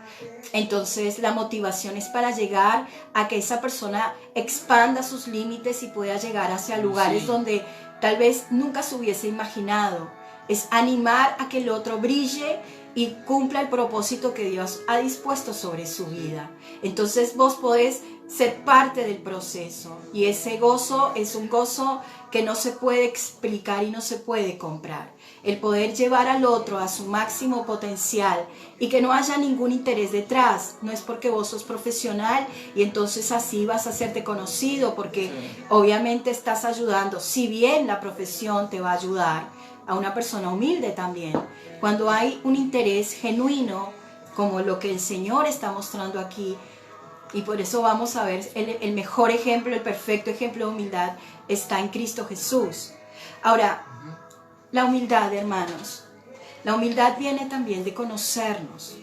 Entonces la motivación es para llegar a que esa persona expanda sus límites y pueda llegar hacia lugares donde tal vez nunca se hubiese imaginado. Es animar a que el otro brille y cumpla el propósito que Dios ha dispuesto sobre su vida. Entonces vos podés ser parte del proceso, y ese gozo es un gozo que no se puede explicar y no se puede comprar. El poder llevar al otro a su máximo potencial y que no haya ningún interés detrás. No es porque vos sos profesional y entonces así vas a hacerte conocido, porque obviamente estás ayudando. Si bien la profesión te va a ayudar, a una persona humilde también, cuando hay un interés genuino, como lo que el Señor está mostrando aquí. Y por eso vamos a ver el mejor ejemplo, el perfecto ejemplo de humildad está en Cristo Jesús. Ahora, la humildad, hermanos, la humildad viene también de conocernos.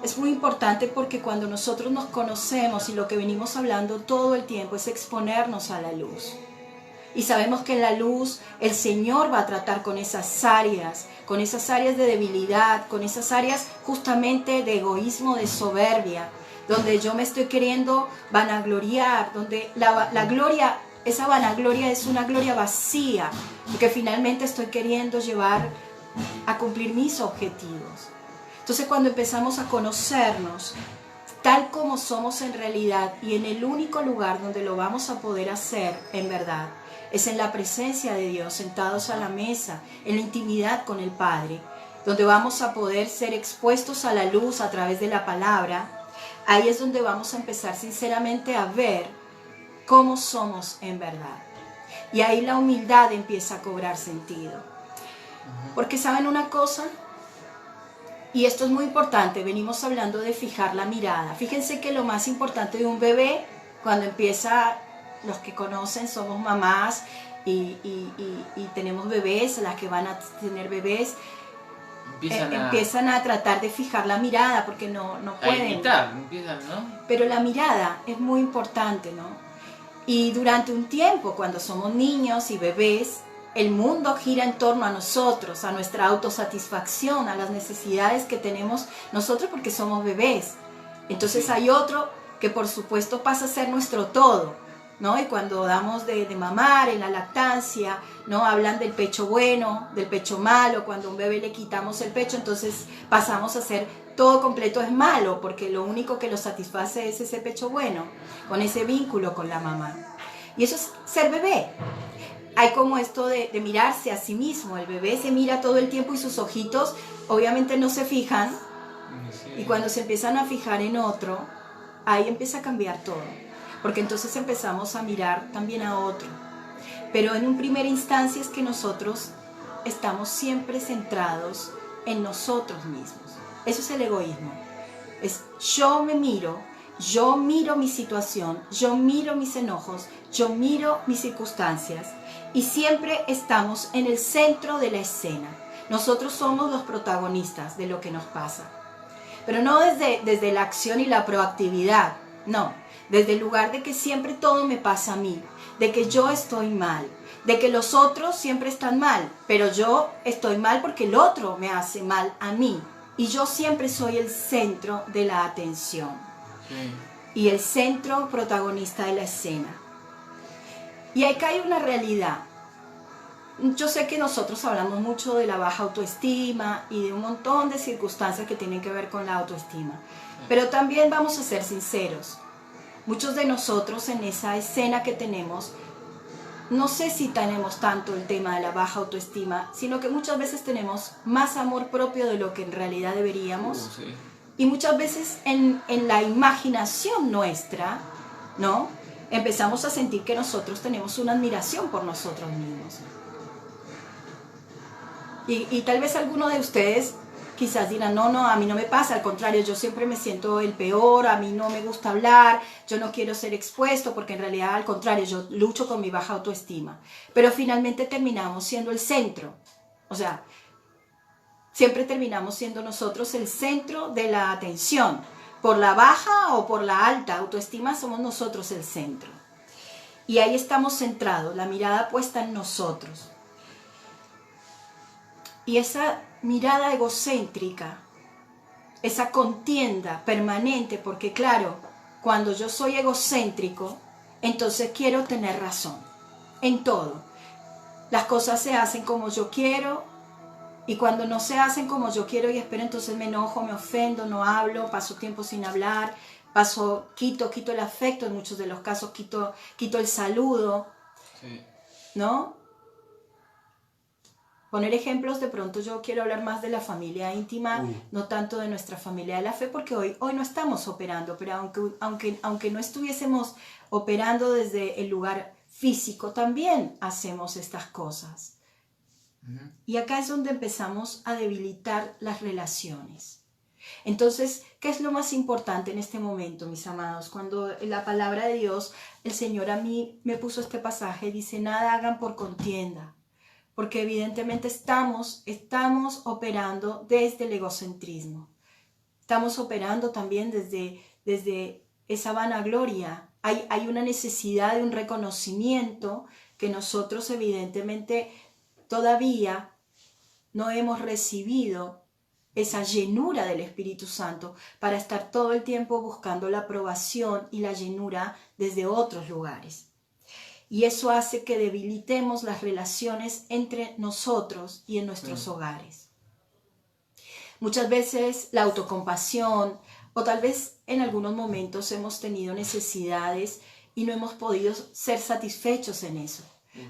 Es muy importante porque cuando nosotros nos conocemos, y lo que venimos hablando todo el tiempo es exponernos a la luz. Y sabemos que en la luz el Señor va a tratar con esas áreas de debilidad, con esas áreas justamente de egoísmo, de soberbia, donde yo me estoy queriendo vanagloriar, donde la gloria, esa vanagloria es una gloria vacía, porque finalmente estoy queriendo llevar a cumplir mis objetivos. Entonces cuando empezamos a conocernos tal como somos en realidad, y en el único lugar donde lo vamos a poder hacer en verdad, es en la presencia de Dios, sentados a la mesa, en la intimidad con el Padre, donde vamos a poder ser expuestos a la luz a través de la palabra. Ahí es donde vamos a empezar sinceramente a ver cómo somos en verdad. Y ahí la humildad empieza a cobrar sentido. Porque ¿saben una cosa? Y esto es muy importante, venimos hablando de fijar la mirada. Fíjense que lo más importante de un bebé, cuando empieza, los que conocen somos mamás y tenemos bebés, las que van a tener bebés, empiezan a tratar de fijar la mirada porque no pueden. Empiezan, ¿no? Pero la mirada es muy importante, ¿no? Y durante un tiempo, cuando somos niños y bebés, el mundo gira en torno a nosotros, a nuestra autosatisfacción, a las necesidades que tenemos nosotros porque somos bebés. Entonces hay otro que por supuesto pasa a ser nuestro todo. ¿no? Y cuando damos de mamar en la lactancia, ¿no? Hablan del pecho bueno, del pecho malo. Cuando a un bebé le quitamos el pecho, entonces pasamos a ser todo completo es malo, porque lo único que lo satisface es ese pecho bueno, con ese vínculo con la mamá. Y eso es ser bebé. Hay como esto de mirarse a sí mismo. El bebé se mira todo el tiempo y sus ojitos obviamente no se fijan. Sí. Y cuando se empiezan a fijar en otro, ahí empieza a cambiar todo. Porque entonces empezamos a mirar también a otro. Pero en un primera instancia es que nosotros estamos siempre centrados en nosotros mismos. Eso es el egoísmo. Es yo me miro, yo miro mi situación, yo miro mis enojos, yo miro mis circunstancias y siempre estamos en el centro de la escena. Nosotros somos los protagonistas de lo que nos pasa. Pero no desde la acción y la proactividad, no. Desde el lugar de que siempre todo me pasa a mí, de que yo estoy mal, de que los otros siempre están mal, pero yo estoy mal porque el otro me hace mal a mí. Y yo siempre soy el centro de la atención. Sí. Y el centro protagonista de la escena. Y acá hay una realidad. Yo sé que nosotros hablamos mucho de la baja autoestima y de un montón de circunstancias que tienen que ver con la autoestima. Sí. Pero también vamos a ser sinceros. Muchos de nosotros en esa escena que tenemos, no sé si tenemos tanto el tema de la baja autoestima, sino que muchas veces tenemos más amor propio de lo que en realidad deberíamos. Sí. Y muchas veces en la imaginación nuestra, ¿no? Empezamos a sentir que nosotros tenemos una admiración por nosotros mismos. Y tal vez alguno de ustedes quizás dirán, no, a mí no me pasa, al contrario, yo siempre me siento el peor, a mí no me gusta hablar, yo no quiero ser expuesto, porque en realidad al contrario, yo lucho con mi baja autoestima. Pero finalmente terminamos siendo el centro, o sea, siempre terminamos siendo nosotros el centro de la atención. Por la baja o por la alta autoestima somos nosotros el centro. Y ahí estamos centrados, la mirada puesta en nosotros. Y esa mirada egocéntrica, esa contienda permanente, porque claro, cuando yo soy egocéntrico, entonces quiero tener razón en todo. Las cosas se hacen como yo quiero y cuando no se hacen como yo quiero y espero, entonces me enojo, me ofendo, no hablo, paso tiempo sin hablar, quito el afecto, en muchos de los casos quito el saludo, sí. ¿No? Poner ejemplos, de pronto yo quiero hablar más de la familia íntima, no tanto de nuestra familia de la fe, porque hoy no estamos operando, pero aunque no estuviésemos operando desde el lugar físico, también hacemos estas cosas. Uh-huh. Y acá es donde empezamos a debilitar las relaciones. Entonces, ¿qué es lo más importante en este momento, mis amados? Cuando en la palabra de Dios, el Señor a mí me puso este pasaje, dice, nada hagan por contienda. Porque evidentemente estamos operando desde el egocentrismo. Estamos operando también desde esa vanagloria. Hay una necesidad de un reconocimiento que nosotros evidentemente todavía no hemos recibido esa llenura del Espíritu Santo para estar todo el tiempo buscando la aprobación y la llenura desde otros lugares. Y eso hace que debilitemos las relaciones entre nosotros y en nuestros hogares. Muchas veces la autocompasión, o tal vez en algunos momentos hemos tenido necesidades y no hemos podido ser satisfechos en eso.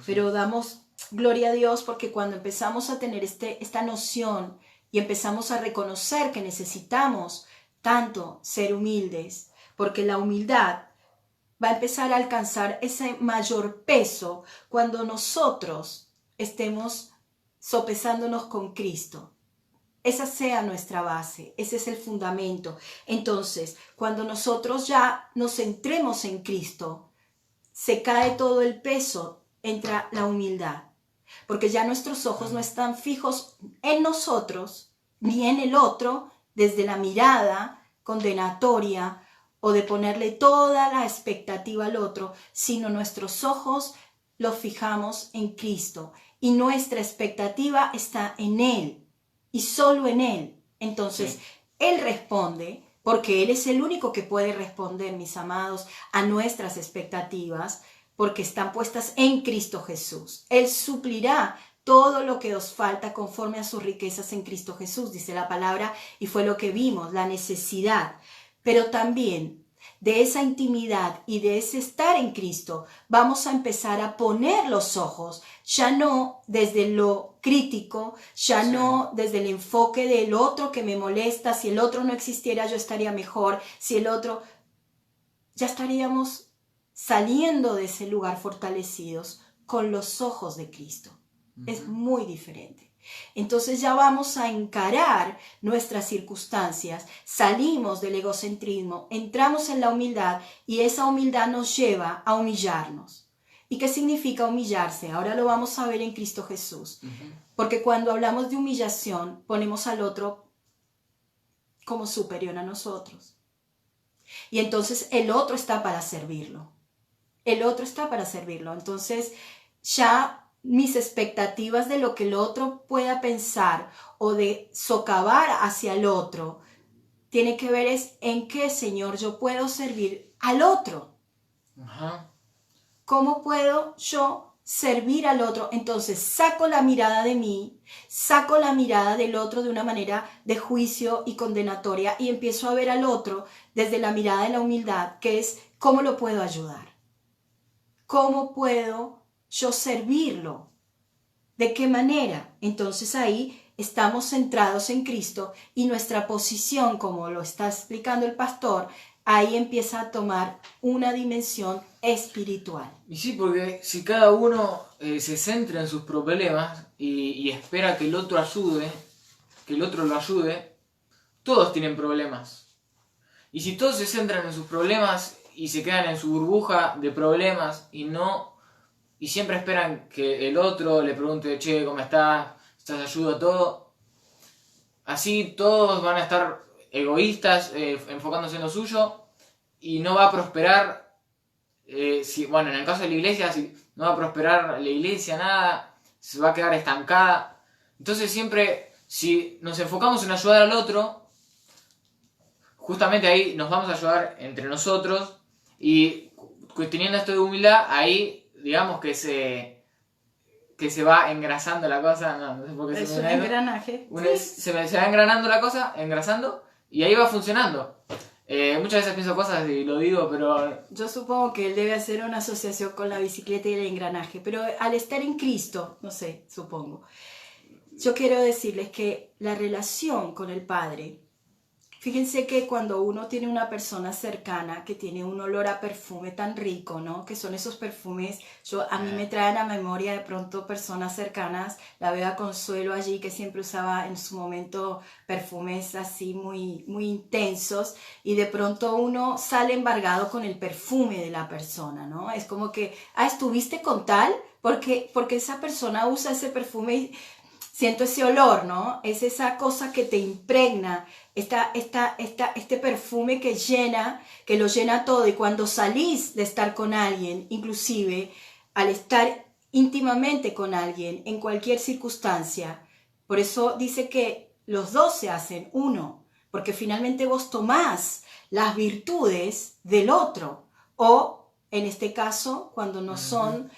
Pero damos gloria a Dios porque cuando empezamos a tener esta noción y empezamos a reconocer que necesitamos tanto ser humildes, porque la humildad va a empezar a alcanzar ese mayor peso cuando nosotros estemos sopesándonos con Cristo. Esa sea nuestra base, ese es el fundamento. Entonces, cuando nosotros ya nos centremos en Cristo, se cae todo el peso, entra la humildad. Porque ya nuestros ojos no están fijos en nosotros, ni en el otro, desde la mirada condenatoria, o de ponerle toda la expectativa al otro, sino nuestros ojos los fijamos en Cristo y nuestra expectativa está en Él y solo en Él. Entonces, sí. Él responde, porque Él es el único que puede responder, mis amados, a nuestras expectativas, porque están puestas en Cristo Jesús. Él suplirá todo lo que os falta conforme a sus riquezas en Cristo Jesús, dice la palabra, y fue lo que vimos, la necesidad. Pero también de esa intimidad y de ese estar en Cristo, vamos a empezar a poner los ojos, ya no desde lo crítico, ya no desde el enfoque del otro que me molesta, si el otro no existiera yo estaría mejor, si el otro, ya estaríamos saliendo de ese lugar fortalecidos con los ojos de Cristo. Es muy diferente. Entonces ya vamos a encarar nuestras circunstancias, salimos del egocentrismo, entramos en la humildad y esa humildad nos lleva a humillarnos. ¿Y qué significa humillarse? Ahora lo vamos a ver en Cristo Jesús. Porque cuando hablamos de humillación, ponemos al otro como superior a nosotros. Y entonces el otro está para servirlo. El otro está para servirlo. Entonces ya mis expectativas de lo que el otro pueda pensar o de socavar hacia el otro tiene que ver es en qué, Señor, yo puedo servir al otro. ¿Cómo puedo yo servir al otro? Entonces saco la mirada de mí, saco la mirada del otro de una manera de juicio y condenatoria y empiezo a ver al otro desde la mirada de la humildad, que es ¿cómo lo puedo ayudar? ¿Cómo puedo yo servirlo? ¿De qué manera? Entonces ahí estamos centrados en Cristo y nuestra posición, como lo está explicando el pastor, ahí empieza a tomar una dimensión espiritual. Y sí, porque si cada uno se centra en sus problemas y espera que el otro ayude, que el otro lo ayude, todos tienen problemas. Y si todos se centran en sus problemas y se quedan en su burbuja de problemas y siempre esperan que el otro le pregunte, che, ¿cómo estás? ¿Estás ayuda a todo? Así todos van a estar egoístas, enfocándose en lo suyo, y no va a prosperar, en el caso de la iglesia, no va a prosperar la iglesia, nada, se va a quedar estancada. Entonces siempre, si nos enfocamos en ayudar al otro, justamente ahí nos vamos a ayudar entre nosotros, y teniendo esto de humildad, ahí digamos que se va engrasando la cosa, no sé por qué es un engranaje. Se va engranando la cosa, engrasando, y ahí va funcionando. Muchas veces pienso cosas y lo digo, pero... Yo supongo que él debe hacer una asociación con la bicicleta y el engranaje, pero al estar en Cristo, no sé, supongo. Yo quiero decirles que la relación con el Padre, fíjense que cuando uno tiene una persona cercana que tiene un olor a perfume tan rico, ¿no? Que son esos perfumes, a mí me traen a memoria de pronto personas cercanas, la veo a Consuelo allí que siempre usaba en su momento perfumes así muy, muy intensos y de pronto uno sale embargado con el perfume de la persona, ¿no? Es como que, estuviste con tal, porque esa persona usa ese perfume y siento ese olor, ¿no? Es esa cosa que te impregna, este perfume que lo llena todo. Y cuando salís de estar con alguien, inclusive al estar íntimamente con alguien, en cualquier circunstancia, por eso dice que los dos se hacen uno, porque finalmente vos tomás las virtudes del otro, o en este caso, cuando no son...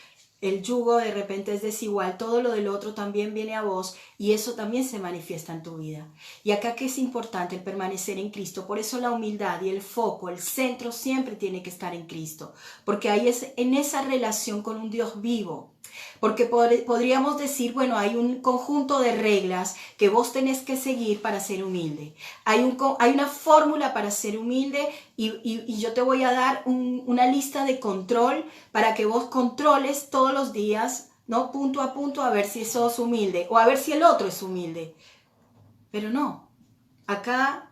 El yugo de repente es desigual, todo lo del otro también viene a vos y eso también se manifiesta en tu vida. Y acá que es importante el permanecer en Cristo, por eso la humildad y el foco, el centro siempre tiene que estar en Cristo, porque ahí es en esa relación con un Dios vivo. Porque podríamos decir, bueno, hay un conjunto de reglas que vos tenés que seguir para ser humilde. Hay una fórmula para ser humilde y yo te voy a dar una lista de control para que vos controles todos los días, ¿no? Punto a punto, a ver si sos humilde o a ver si el otro es humilde. Pero no, acá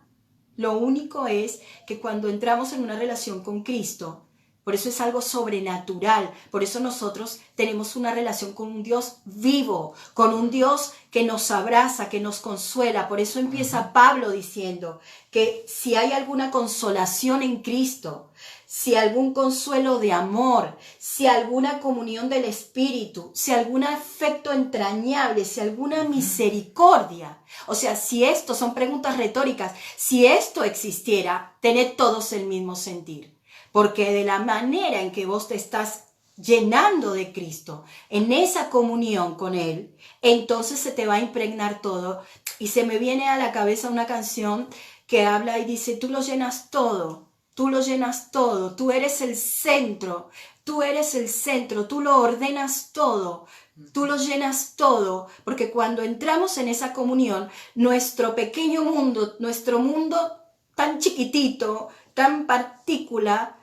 lo único es que cuando entramos en una relación con Cristo, por eso es algo sobrenatural, por eso nosotros tenemos una relación con un Dios vivo, con un Dios que nos abraza, que nos consuela. Por eso empieza Pablo diciendo que si hay alguna consolación en Cristo, si algún consuelo de amor, si alguna comunión del Espíritu, si algún afecto entrañable, si alguna misericordia, o sea, si esto son preguntas retóricas, si esto existiera, tened todos el mismo sentir. Porque de la manera en que vos te estás llenando de Cristo, en esa comunión con Él, entonces se te va a impregnar todo. Y se me viene a la cabeza una canción que habla y dice, tú lo llenas todo, tú lo llenas todo, tú eres el centro, tú eres el centro, tú lo ordenas todo, tú lo llenas todo, porque cuando entramos en esa comunión, nuestro pequeño mundo, nuestro mundo tan chiquitito, tan partícula,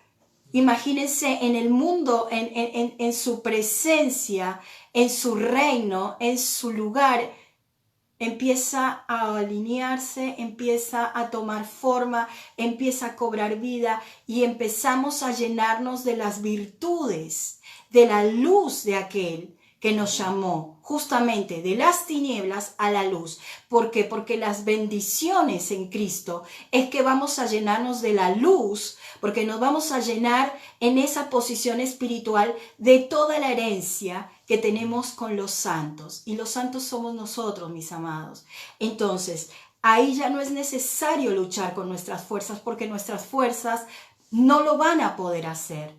imagínense en el mundo, en su presencia, en su reino, en su lugar, empieza a alinearse, empieza a tomar forma, empieza a cobrar vida y empezamos a llenarnos de las virtudes, de la luz de aquel que nos llamó justamente de las tinieblas a la luz. ¿Por qué? Porque las bendiciones en Cristo es que vamos a llenarnos de la luz, porque nos vamos a llenar en esa posición espiritual de toda la herencia que tenemos con los santos. Y los santos somos nosotros, mis amados. Entonces, ahí ya no es necesario luchar con nuestras fuerzas, porque nuestras fuerzas no lo van a poder hacer.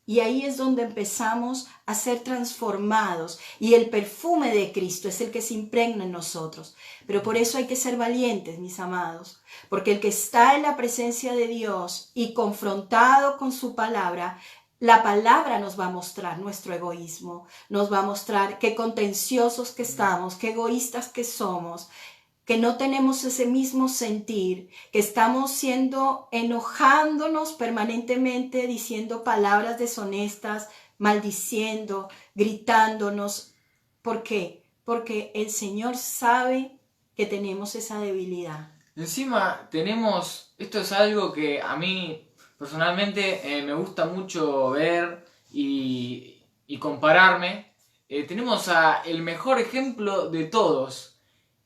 Y ahí es donde empezamos a ser transformados y el perfume de Cristo es el que se impregna en nosotros. Pero por eso hay que ser valientes, mis amados, porque el que está en la presencia de Dios y confrontado con su palabra, la palabra nos va a mostrar nuestro egoísmo, nos va a mostrar qué contenciosos que estamos, qué egoístas que somos, que no tenemos ese mismo sentir, que estamos enojándonos permanentemente, diciendo palabras deshonestas, maldiciendo, gritándonos. ¿Por qué? Porque el Señor sabe que tenemos esa debilidad. Encima tenemos, esto es algo que a mí personalmente me gusta mucho ver y compararme. Tenemos el mejor ejemplo de todos,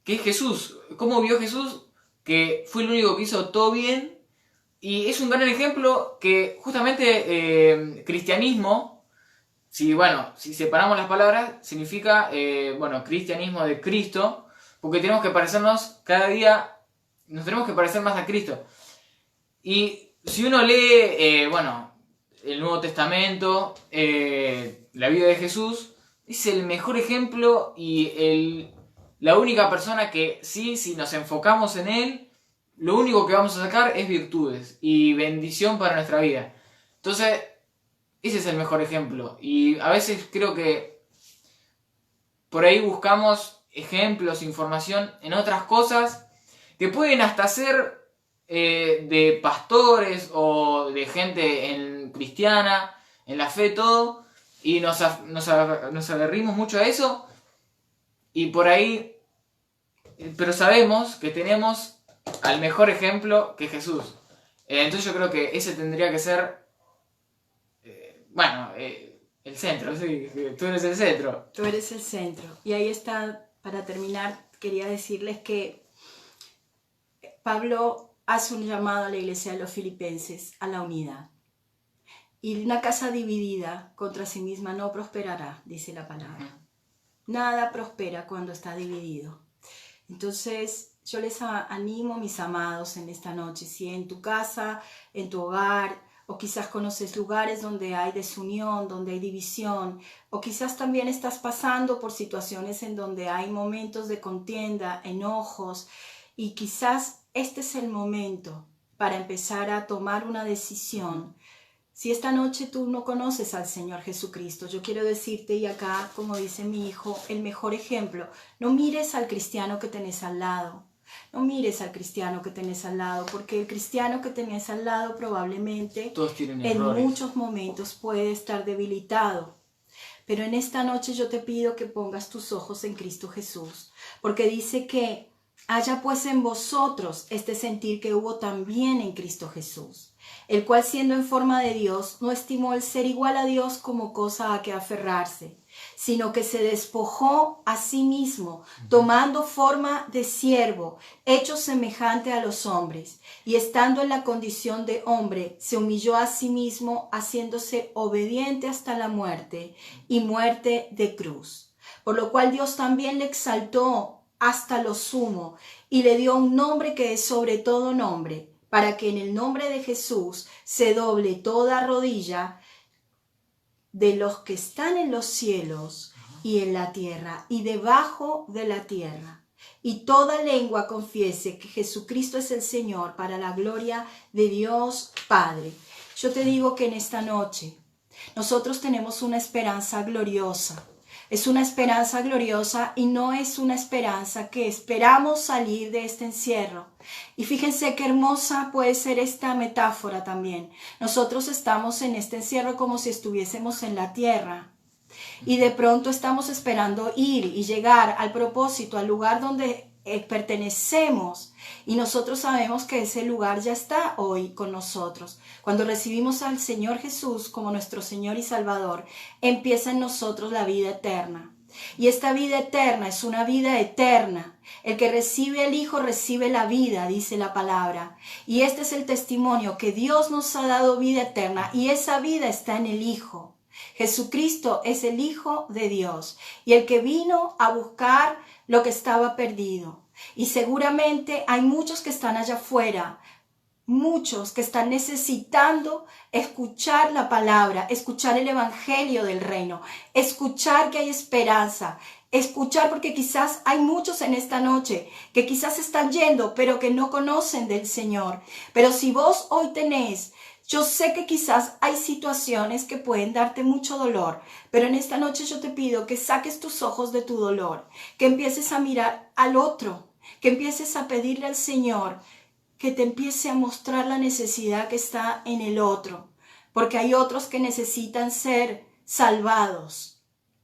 que es Jesús. ¿Cómo vio Jesús? Que fue el único que hizo todo bien. Y es un gran ejemplo que justamente cristianismo, si separamos las palabras, significa, cristianismo de Cristo, porque tenemos que parecernos cada día, nos tenemos que parecer más a Cristo. Y si uno lee, el Nuevo Testamento, la vida de Jesús, es el mejor ejemplo y la única persona que sí, si nos enfocamos en él, lo único que vamos a sacar es virtudes y bendición para nuestra vida. Entonces, ese es el mejor ejemplo. Y a veces creo que por ahí buscamos ejemplos, información en otras cosas que pueden hasta ser de pastores o de gente cristiana, en la fe, todo, y nos agarrimos mucho a eso. Y por ahí, pero sabemos que tenemos al mejor ejemplo que Jesús. Entonces yo creo que ese tendría que ser, el centro, sí, tú eres el centro. Tú eres el centro. Y ahí está, para terminar, quería decirles que Pablo hace un llamado a la iglesia de los filipenses a la unidad. Y una casa dividida contra sí misma no prosperará, dice la palabra. Nada prospera cuando está dividido. Entonces, yo les animo, mis amados, en esta noche, si en tu casa, en tu hogar, o quizás conoces lugares donde hay desunión, donde hay división, o quizás también estás pasando por situaciones en donde hay momentos de contienda, enojos, y quizás este es el momento para empezar a tomar una decisión. Si esta noche tú no conoces al Señor Jesucristo, yo quiero decirte, y acá, como dice mi hijo, el mejor ejemplo, no mires al cristiano que tenés al lado. No mires al cristiano que tenés al lado, porque el cristiano que tenés al lado probablemente en muchos momentos puede estar debilitado. Pero en esta noche yo te pido que pongas tus ojos en Cristo Jesús, porque dice que haya pues en vosotros este sentir que hubo también en Cristo Jesús, el cual siendo en forma de Dios no estimó el ser igual a Dios como cosa a que aferrarse, sino que se despojó a sí mismo, tomando forma de siervo, hecho semejante a los hombres, y estando en la condición de hombre, se humilló a sí mismo, haciéndose obediente hasta la muerte, y muerte de cruz. Por lo cual Dios también le exaltó hasta lo sumo, y le dio un nombre que es sobre todo nombre, para que en el nombre de Jesús se doble toda rodilla de los que están en los cielos y en la tierra y debajo de la tierra. Y toda lengua confiese que Jesucristo es el Señor, para la gloria de Dios Padre. Yo te digo que en esta noche nosotros tenemos una esperanza gloriosa. Es una esperanza gloriosa y no es una esperanza que esperamos salir de este encierro. Y fíjense qué hermosa puede ser esta metáfora también. Nosotros estamos en este encierro como si estuviésemos en la tierra. Y de pronto estamos esperando ir y llegar al propósito, al lugar donde pertenecemos. Y nosotros sabemos que ese lugar ya está hoy con nosotros. Cuando recibimos al Señor Jesús como nuestro Señor y Salvador, empieza en nosotros la vida eterna. Y esta vida eterna es una vida eterna. El que recibe el Hijo recibe la vida, dice la palabra. Y este es el testimonio, que Dios nos ha dado vida eterna y esa vida está en el Hijo. Jesucristo es el Hijo de Dios y el que vino a buscar lo que estaba perdido. Y seguramente hay muchos que están allá afuera, muchos que están necesitando escuchar la palabra, escuchar el evangelio del reino, escuchar que hay esperanza, escuchar, porque quizás hay muchos en esta noche que quizás están yendo pero que no conocen del Señor. Pero si vos hoy tenés, yo sé que quizás hay situaciones que pueden darte mucho dolor, pero en esta noche yo te pido que saques tus ojos de tu dolor, que empieces a mirar al otro, que empieces a pedirle al Señor que te empiece a mostrar la necesidad que está en el otro, porque hay otros que necesitan ser salvados,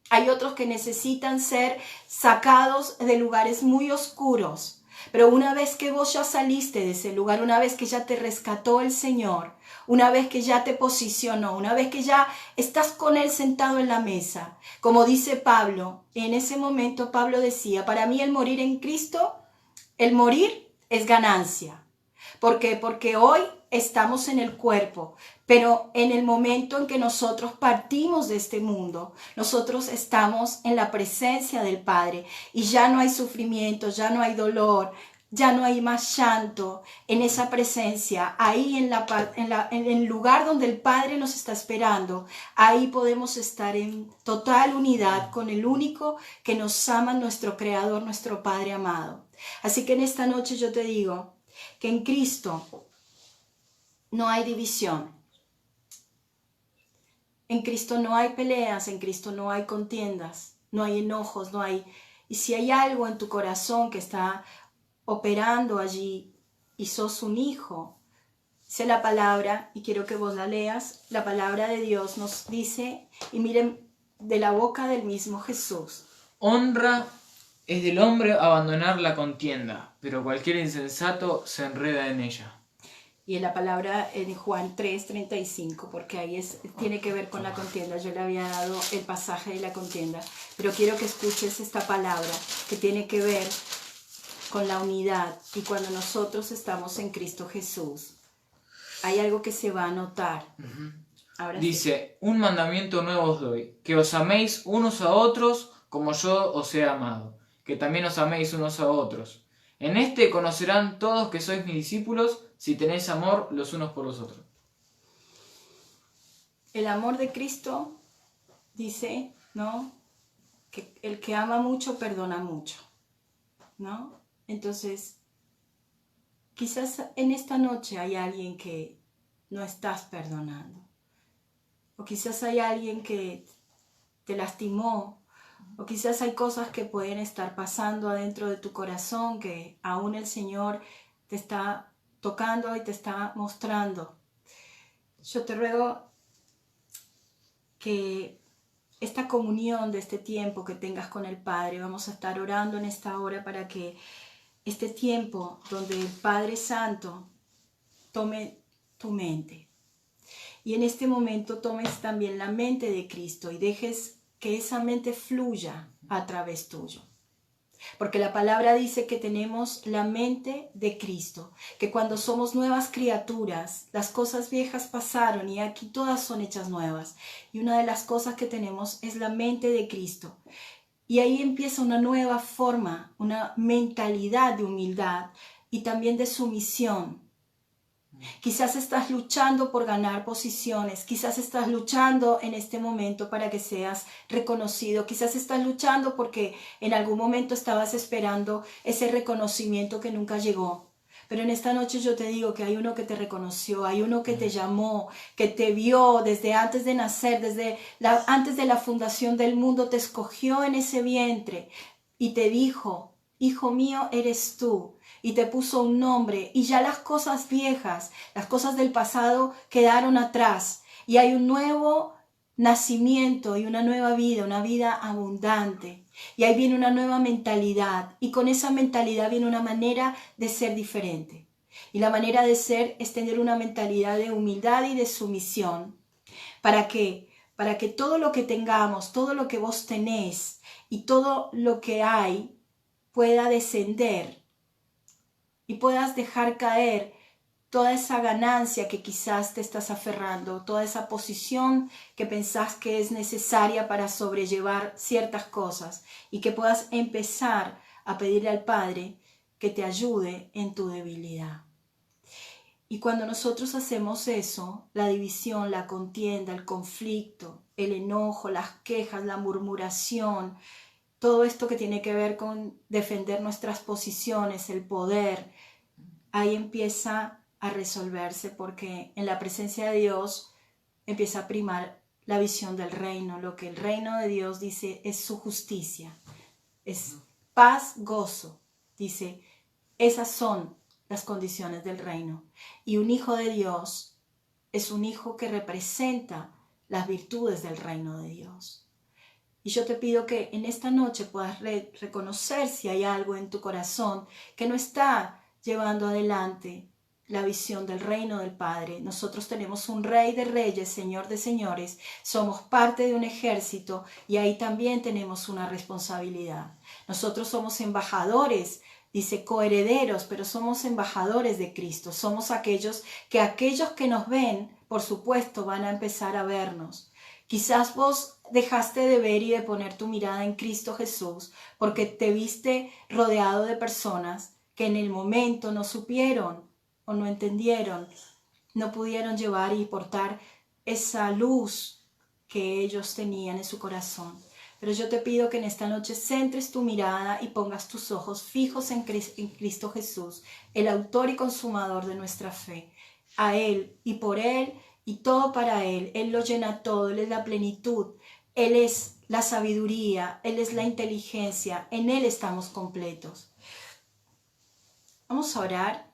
hay otros que necesitan ser sacados de lugares muy oscuros, pero una vez que vos ya saliste de ese lugar, una vez que ya te rescató el Señor, una vez que ya te posicionó, una vez que ya estás con Él sentado en la mesa, como dice Pablo, en ese momento Pablo decía, para mí el morir en Cristo, el morir es ganancia. ¿Por qué? Porque hoy estamos en el cuerpo, pero en el momento en que nosotros partimos de este mundo, nosotros estamos en la presencia del Padre y ya no hay sufrimiento, ya no hay dolor, ya no hay más llanto. En esa presencia, ahí en el lugar donde el Padre nos está esperando, ahí podemos estar en total unidad con el único que nos ama, nuestro Creador, nuestro Padre amado. Así que en esta noche yo te digo que en Cristo no hay división. En Cristo no hay peleas, en Cristo no hay contiendas, no hay enojos, no hay... Y si hay algo en tu corazón que está operando allí y sos un hijo, dice la palabra, y quiero que vos la leas, la palabra de Dios nos dice, y miren, de la boca del mismo Jesús. Honra es del hombre abandonar la contienda, pero cualquier insensato se enreda en ella. Y en la palabra en Juan 3:35, porque ahí tiene que ver con la contienda. Yo le había dado el pasaje de la contienda, pero quiero que escuches esta palabra que tiene que ver con la unidad. Y cuando nosotros estamos en Cristo Jesús, hay algo que se va a notar. Ahora dice, sí. Un mandamiento nuevo os doy, que os améis unos a otros como yo os he amado, que también os améis unos a otros. En este conocerán todos que sois mis discípulos, si tenéis amor los unos por los otros. El amor de Cristo dice, ¿no?, que el que ama mucho perdona mucho, ¿no? Entonces, quizás en esta noche hay alguien que no estás perdonando, o quizás hay alguien que te lastimó, o quizás hay cosas que pueden estar pasando adentro de tu corazón que aún el Señor te está tocando y te está mostrando. Yo te ruego que esta comunión de este tiempo que tengas con el Padre, vamos a estar orando en esta hora para que este tiempo donde el Padre Santo tome tu mente. Y en este momento tomes también la mente de Cristo y dejes que esa mente fluya a través tuyo. Porque la palabra dice que tenemos la mente de Cristo, que cuando somos nuevas criaturas, las cosas viejas pasaron y aquí todas son hechas nuevas. Y una de las cosas que tenemos es la mente de Cristo. Y ahí empieza una nueva forma, una mentalidad de humildad y también de sumisión. Quizás estás luchando por ganar posiciones, quizás estás luchando en este momento para que seas reconocido, quizás estás luchando porque en algún momento estabas esperando ese reconocimiento que nunca llegó. Pero en esta noche yo te digo que hay uno que te reconoció, hay uno que te llamó, que te vio desde antes de nacer, antes de la fundación del mundo, te escogió en ese vientre y te dijo, hijo mío eres tú, y te puso un nombre, y ya las cosas viejas, las cosas del pasado quedaron atrás, y hay un nuevo nacimiento y una nueva vida, una vida abundante. Y ahí viene una nueva mentalidad, y con esa mentalidad viene una manera de ser diferente. Y la manera de ser es tener una mentalidad de humildad y de sumisión. ¿Para qué? Para que todo lo que tengamos, todo lo que vos tenés y todo lo que hay pueda descender y puedas dejar caer toda esa ganancia que quizás te estás aferrando, toda esa posición que pensás que es necesaria para sobrellevar ciertas cosas, y que puedas empezar a pedirle al Padre que te ayude en tu debilidad. Y cuando nosotros hacemos eso, la división, la contienda, el conflicto, el enojo, las quejas, la murmuración, todo esto que tiene que ver con defender nuestras posiciones, el poder, ahí empieza a resolverse, porque en la presencia de Dios empieza a primar la visión del reino. Lo que el reino de Dios dice es su justicia, es paz, gozo. Dice, esas son las condiciones del reino. Y un hijo de Dios es un hijo que representa las virtudes del reino de Dios. Y yo te pido que en esta noche puedas reconocer si hay algo en tu corazón que no está llevando adelante la visión del reino del Padre. Nosotros tenemos un Rey de Reyes, Señor de Señores, somos parte de un ejército y ahí también tenemos una responsabilidad. Nosotros somos embajadores, dice coherederos, pero somos embajadores de Cristo. Somos aquellos que nos ven, por supuesto, van a empezar a vernos. Quizás vos dejaste de ver y de poner tu mirada en Cristo Jesús porque te viste rodeado de personas que en el momento no supieron o no entendieron, no pudieron llevar y portar esa luz que ellos tenían en su corazón. Pero yo te pido que en esta noche centres tu mirada y pongas tus ojos fijos en Cristo Jesús, el autor y consumador de nuestra fe. A Él y por Él y todo para Él. Él lo llena todo, Él es la plenitud, Él es la sabiduría, Él es la inteligencia, en Él estamos completos. Vamos a orar.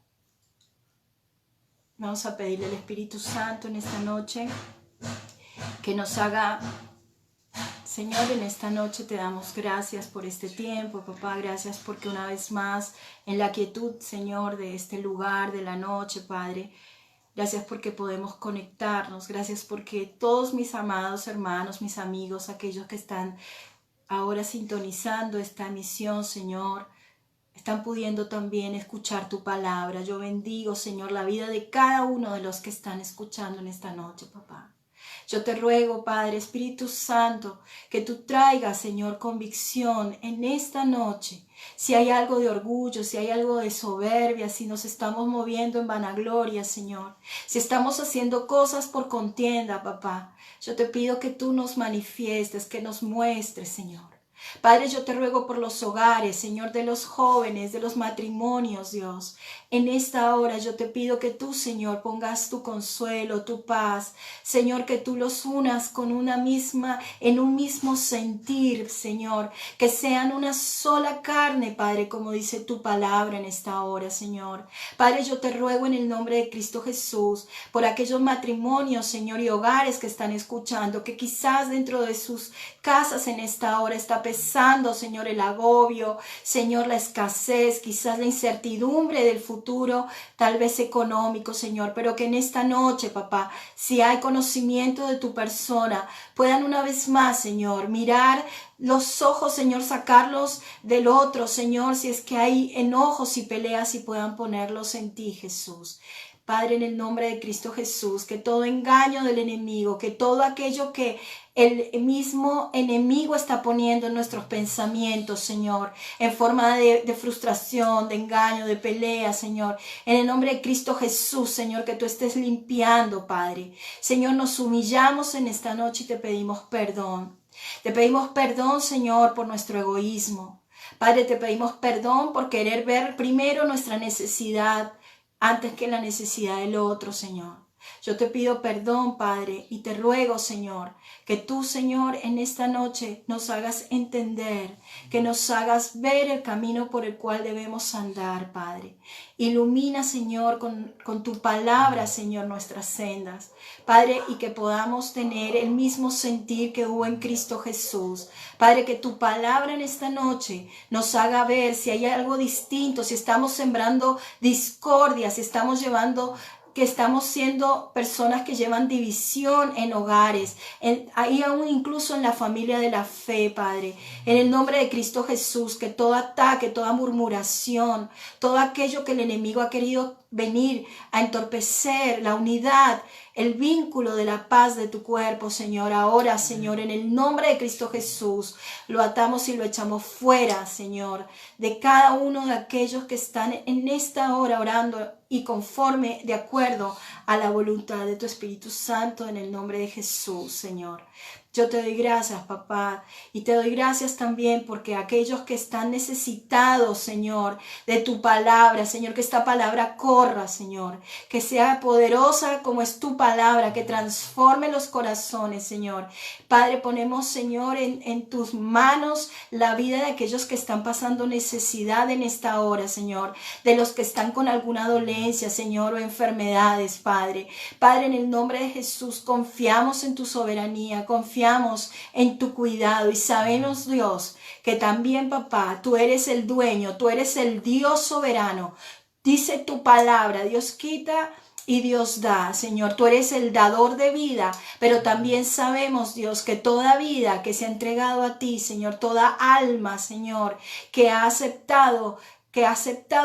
Vamos a pedirle al Espíritu Santo en esta noche que nos haga. Señor, en esta noche te damos gracias por este tiempo, papá, gracias porque una vez más en la quietud, Señor, de este lugar de la noche, Padre, gracias porque podemos conectarnos, gracias porque todos mis amados hermanos, mis amigos, aquellos que están ahora sintonizando esta emisión, Señor, están pudiendo también escuchar tu palabra. Yo bendigo, Señor, la vida de cada uno de los que están escuchando en esta noche, papá. Yo te ruego, Padre, Espíritu Santo, que tú traigas, Señor, convicción en esta noche. Si hay algo de orgullo, si hay algo de soberbia, si nos estamos moviendo en vanagloria, Señor. Si estamos haciendo cosas por contienda, papá. Yo te pido que tú nos manifiestes, que nos muestres, Señor. Padre, yo te ruego por los hogares, Señor, de los jóvenes, de los matrimonios, Dios. En esta hora yo te pido que tú, Señor, pongas tu consuelo, tu paz. Señor, que tú los unas con en un mismo sentir, Señor. Que sean una sola carne, Padre, como dice tu palabra en esta hora, Señor. Padre, yo te ruego en el nombre de Cristo Jesús, por aquellos matrimonios, Señor, y hogares que están escuchando, que quizás dentro de sus casas en esta hora está pesando, Señor, el agobio, Señor, la escasez, quizás la incertidumbre del futuro, tal vez económico, Señor, pero que en esta noche, papá, si hay conocimiento de tu persona, puedan una vez más, Señor, mirar los ojos, Señor, sacarlos del otro, Señor, si es que hay enojos y peleas y puedan ponerlos en ti, Jesús. Padre, en el nombre de Cristo Jesús, que todo engaño del enemigo, que todo aquello que el mismo enemigo está poniendo en nuestros pensamientos, Señor, en forma de frustración, de engaño, de pelea, Señor, en el nombre de Cristo Jesús, Señor, que tú estés limpiando, Padre. Señor, nos humillamos en esta noche y te pedimos perdón. Te pedimos perdón, Señor, por nuestro egoísmo. Padre, te pedimos perdón por querer ver primero nuestra necesidad antes que la necesidad del otro, Señor. Yo te pido perdón, Padre, y te ruego, Señor, que tú, Señor, en esta noche nos hagas entender, que nos hagas ver el camino por el cual debemos andar, Padre. Ilumina, Señor, con tu palabra, Señor, nuestras sendas, Padre, y que podamos tener el mismo sentir que hubo en Cristo Jesús. Padre, que tu palabra en esta noche nos haga ver si hay algo distinto, si estamos sembrando discordia, si estamos que estamos siendo personas que llevan división en hogares, ahí aún incluso en la familia de la fe, Padre. En el nombre de Cristo Jesús, que todo ataque, toda murmuración, todo aquello que el enemigo ha querido venir a entorpecer la unidad, el vínculo de la paz de tu cuerpo, Señor. Ahora, Señor, en el nombre de Cristo Jesús, lo atamos y lo echamos fuera, Señor, de cada uno de aquellos que están en esta hora orando y conforme, de acuerdo a la voluntad de tu Espíritu Santo, en el nombre de Jesús, Señor. Yo te doy gracias, papá, y te doy gracias también porque aquellos que están necesitados, Señor, de tu palabra, Señor, que esta palabra corra, Señor, que sea poderosa como es tu palabra, que transforme los corazones, Señor. Padre, ponemos, Señor, en tus manos la vida de aquellos que están pasando necesidad en esta hora, Señor, de los que están con alguna dolencia, Señor, o enfermedades, Padre. Padre, en el nombre de Jesús, confiamos en tu soberanía, confiamos en tu cuidado y sabemos, Dios, que también, papá, tú eres el dueño, tú eres el Dios soberano. Dice tu palabra, Dios quita y Dios da, Señor. Tú eres el dador de vida, pero también sabemos, Dios, que toda vida que se ha entregado a ti, Señor, toda alma, Señor, que ha aceptado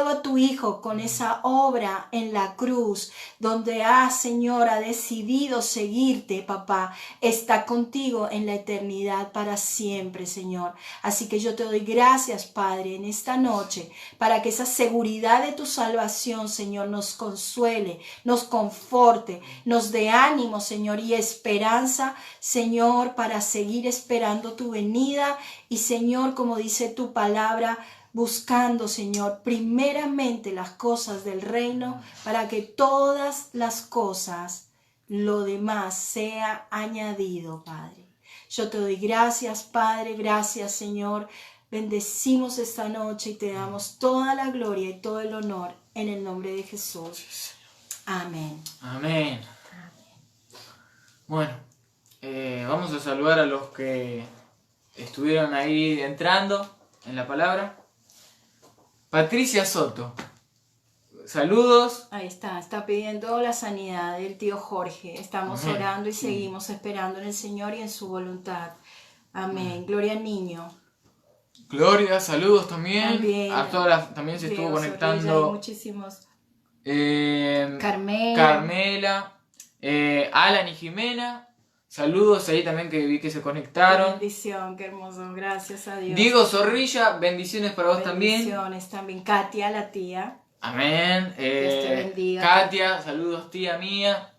a tu Hijo con esa obra en la cruz, donde Señor, ha decidido seguirte, papá, está contigo en la eternidad para siempre, Señor. Así que yo te doy gracias, Padre, en esta noche, para que esa seguridad de tu salvación, Señor, nos consuele, nos conforte, nos dé ánimo, Señor, y esperanza, Señor, para seguir esperando tu venida y, Señor, como dice tu palabra, buscando, Señor, primeramente las cosas del reino, para que todas las cosas, lo demás, sea añadido, Padre. Yo te doy gracias, Padre, gracias, Señor. Bendecimos esta noche y te damos toda la gloria y todo el honor en el nombre de Jesús. Amén. Amén. Bueno, vamos a saludar a los que estuvieron ahí entrando en la palabra. Patricia Soto, saludos. Ahí está pidiendo la sanidad del tío Jorge. Estamos orando y seguimos esperando en el Señor y en su voluntad. Amén. Gloria al niño. Gloria, saludos también. A todas las, también se estuvo conectando. Hay muchísimos. Carmela, Alan y Jimena. Saludos ahí también que vi que se conectaron. Qué bendición, qué hermoso, gracias a Dios. Diego Zorrilla, bendiciones para vos también. Bendiciones también. Katia, la tía. Amén. Dios te bendiga. Katia, saludos tía mía.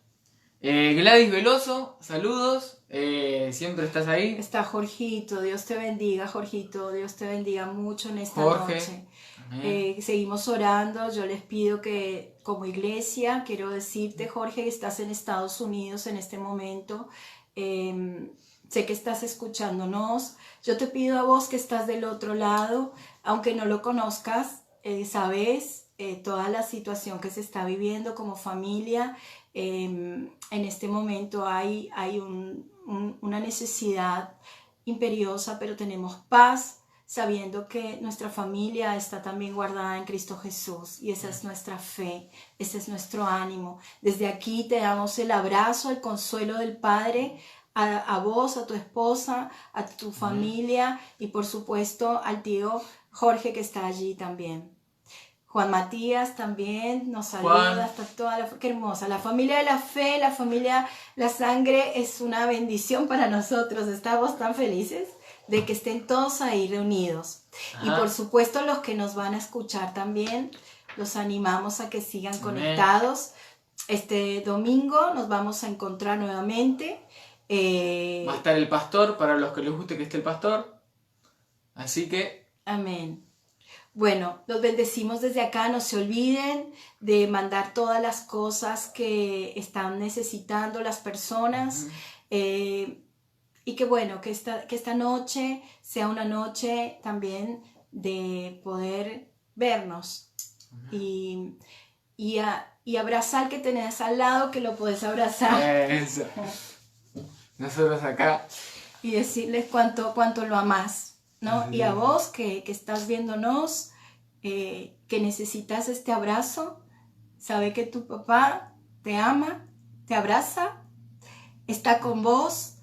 Gladys Veloso, saludos. Siempre estás ahí. Está Jorgito, Dios te bendiga, Jorgito. Dios te bendiga mucho en esta noche. Seguimos orando. Yo les pido que como iglesia, quiero decirte, Jorge, que estás en Estados Unidos en este momento. Sé que estás escuchándonos. Yo te pido a vos que estás del otro lado, aunque no lo conozcas, sabes toda la situación que se está viviendo como familia. En este momento hay una necesidad imperiosa, pero tenemos paz, sabiendo que nuestra familia está también guardada en Cristo Jesús, y esa es nuestra fe, ese es nuestro ánimo. Desde aquí te damos el abrazo, el consuelo del Padre a vos, a tu esposa, a tu familia y por supuesto al tío Jorge que está allí también. Juan Matías también nos saluda, hasta toda la... ¡Qué hermosa! La familia de la fe, la familia La Sangre es una bendición para nosotros. Estamos tan felices de que estén todos ahí reunidos. Ajá. Y por supuesto los que nos van a escuchar también, los animamos a que sigan conectados. Este domingo nos vamos a encontrar nuevamente. Va a estar el pastor, para los que les guste que esté el pastor. Así que... Amén. Bueno, los bendecimos desde acá, no se olviden de mandar todas las cosas que están necesitando las personas y que bueno, que esta noche sea una noche también de poder vernos y abrazar que tenés al lado, que lo podés abrazar. Eso. Nosotros acá. Y decirles cuánto lo amás. ¿No? Y a vos que estás viéndonos, que necesitas este abrazo, sabe que tu papá te ama, te abraza, está con vos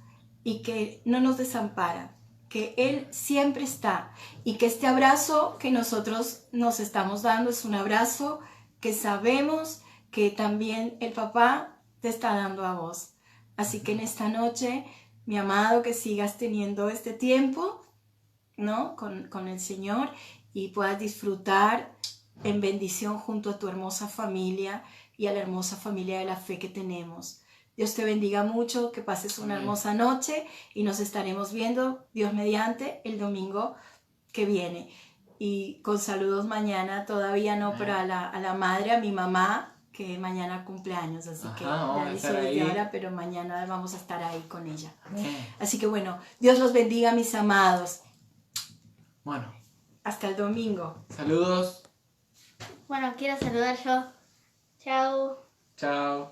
y que no nos desampara, que Él siempre está y que este abrazo que nosotros nos estamos dando es un abrazo que sabemos que también el papá te está dando a vos. Así que en esta noche, mi amado, que sigas teniendo este tiempo, ¿no? con el Señor y puedas disfrutar en bendición junto a tu hermosa familia y a la hermosa familia de la fe que tenemos. Dios te bendiga mucho, que pases una hermosa noche y nos estaremos viendo, Dios mediante, el domingo que viene. Y con saludos mañana, todavía no, pero a la madre, a mi mamá, que mañana cumpleaños, así que le aviso desde ahora, pero mañana vamos a estar ahí con ella. Así que bueno, Dios los bendiga, mis amados. Bueno. Hasta el domingo. Saludos. Bueno, quiero saludar yo. Chao. Chao.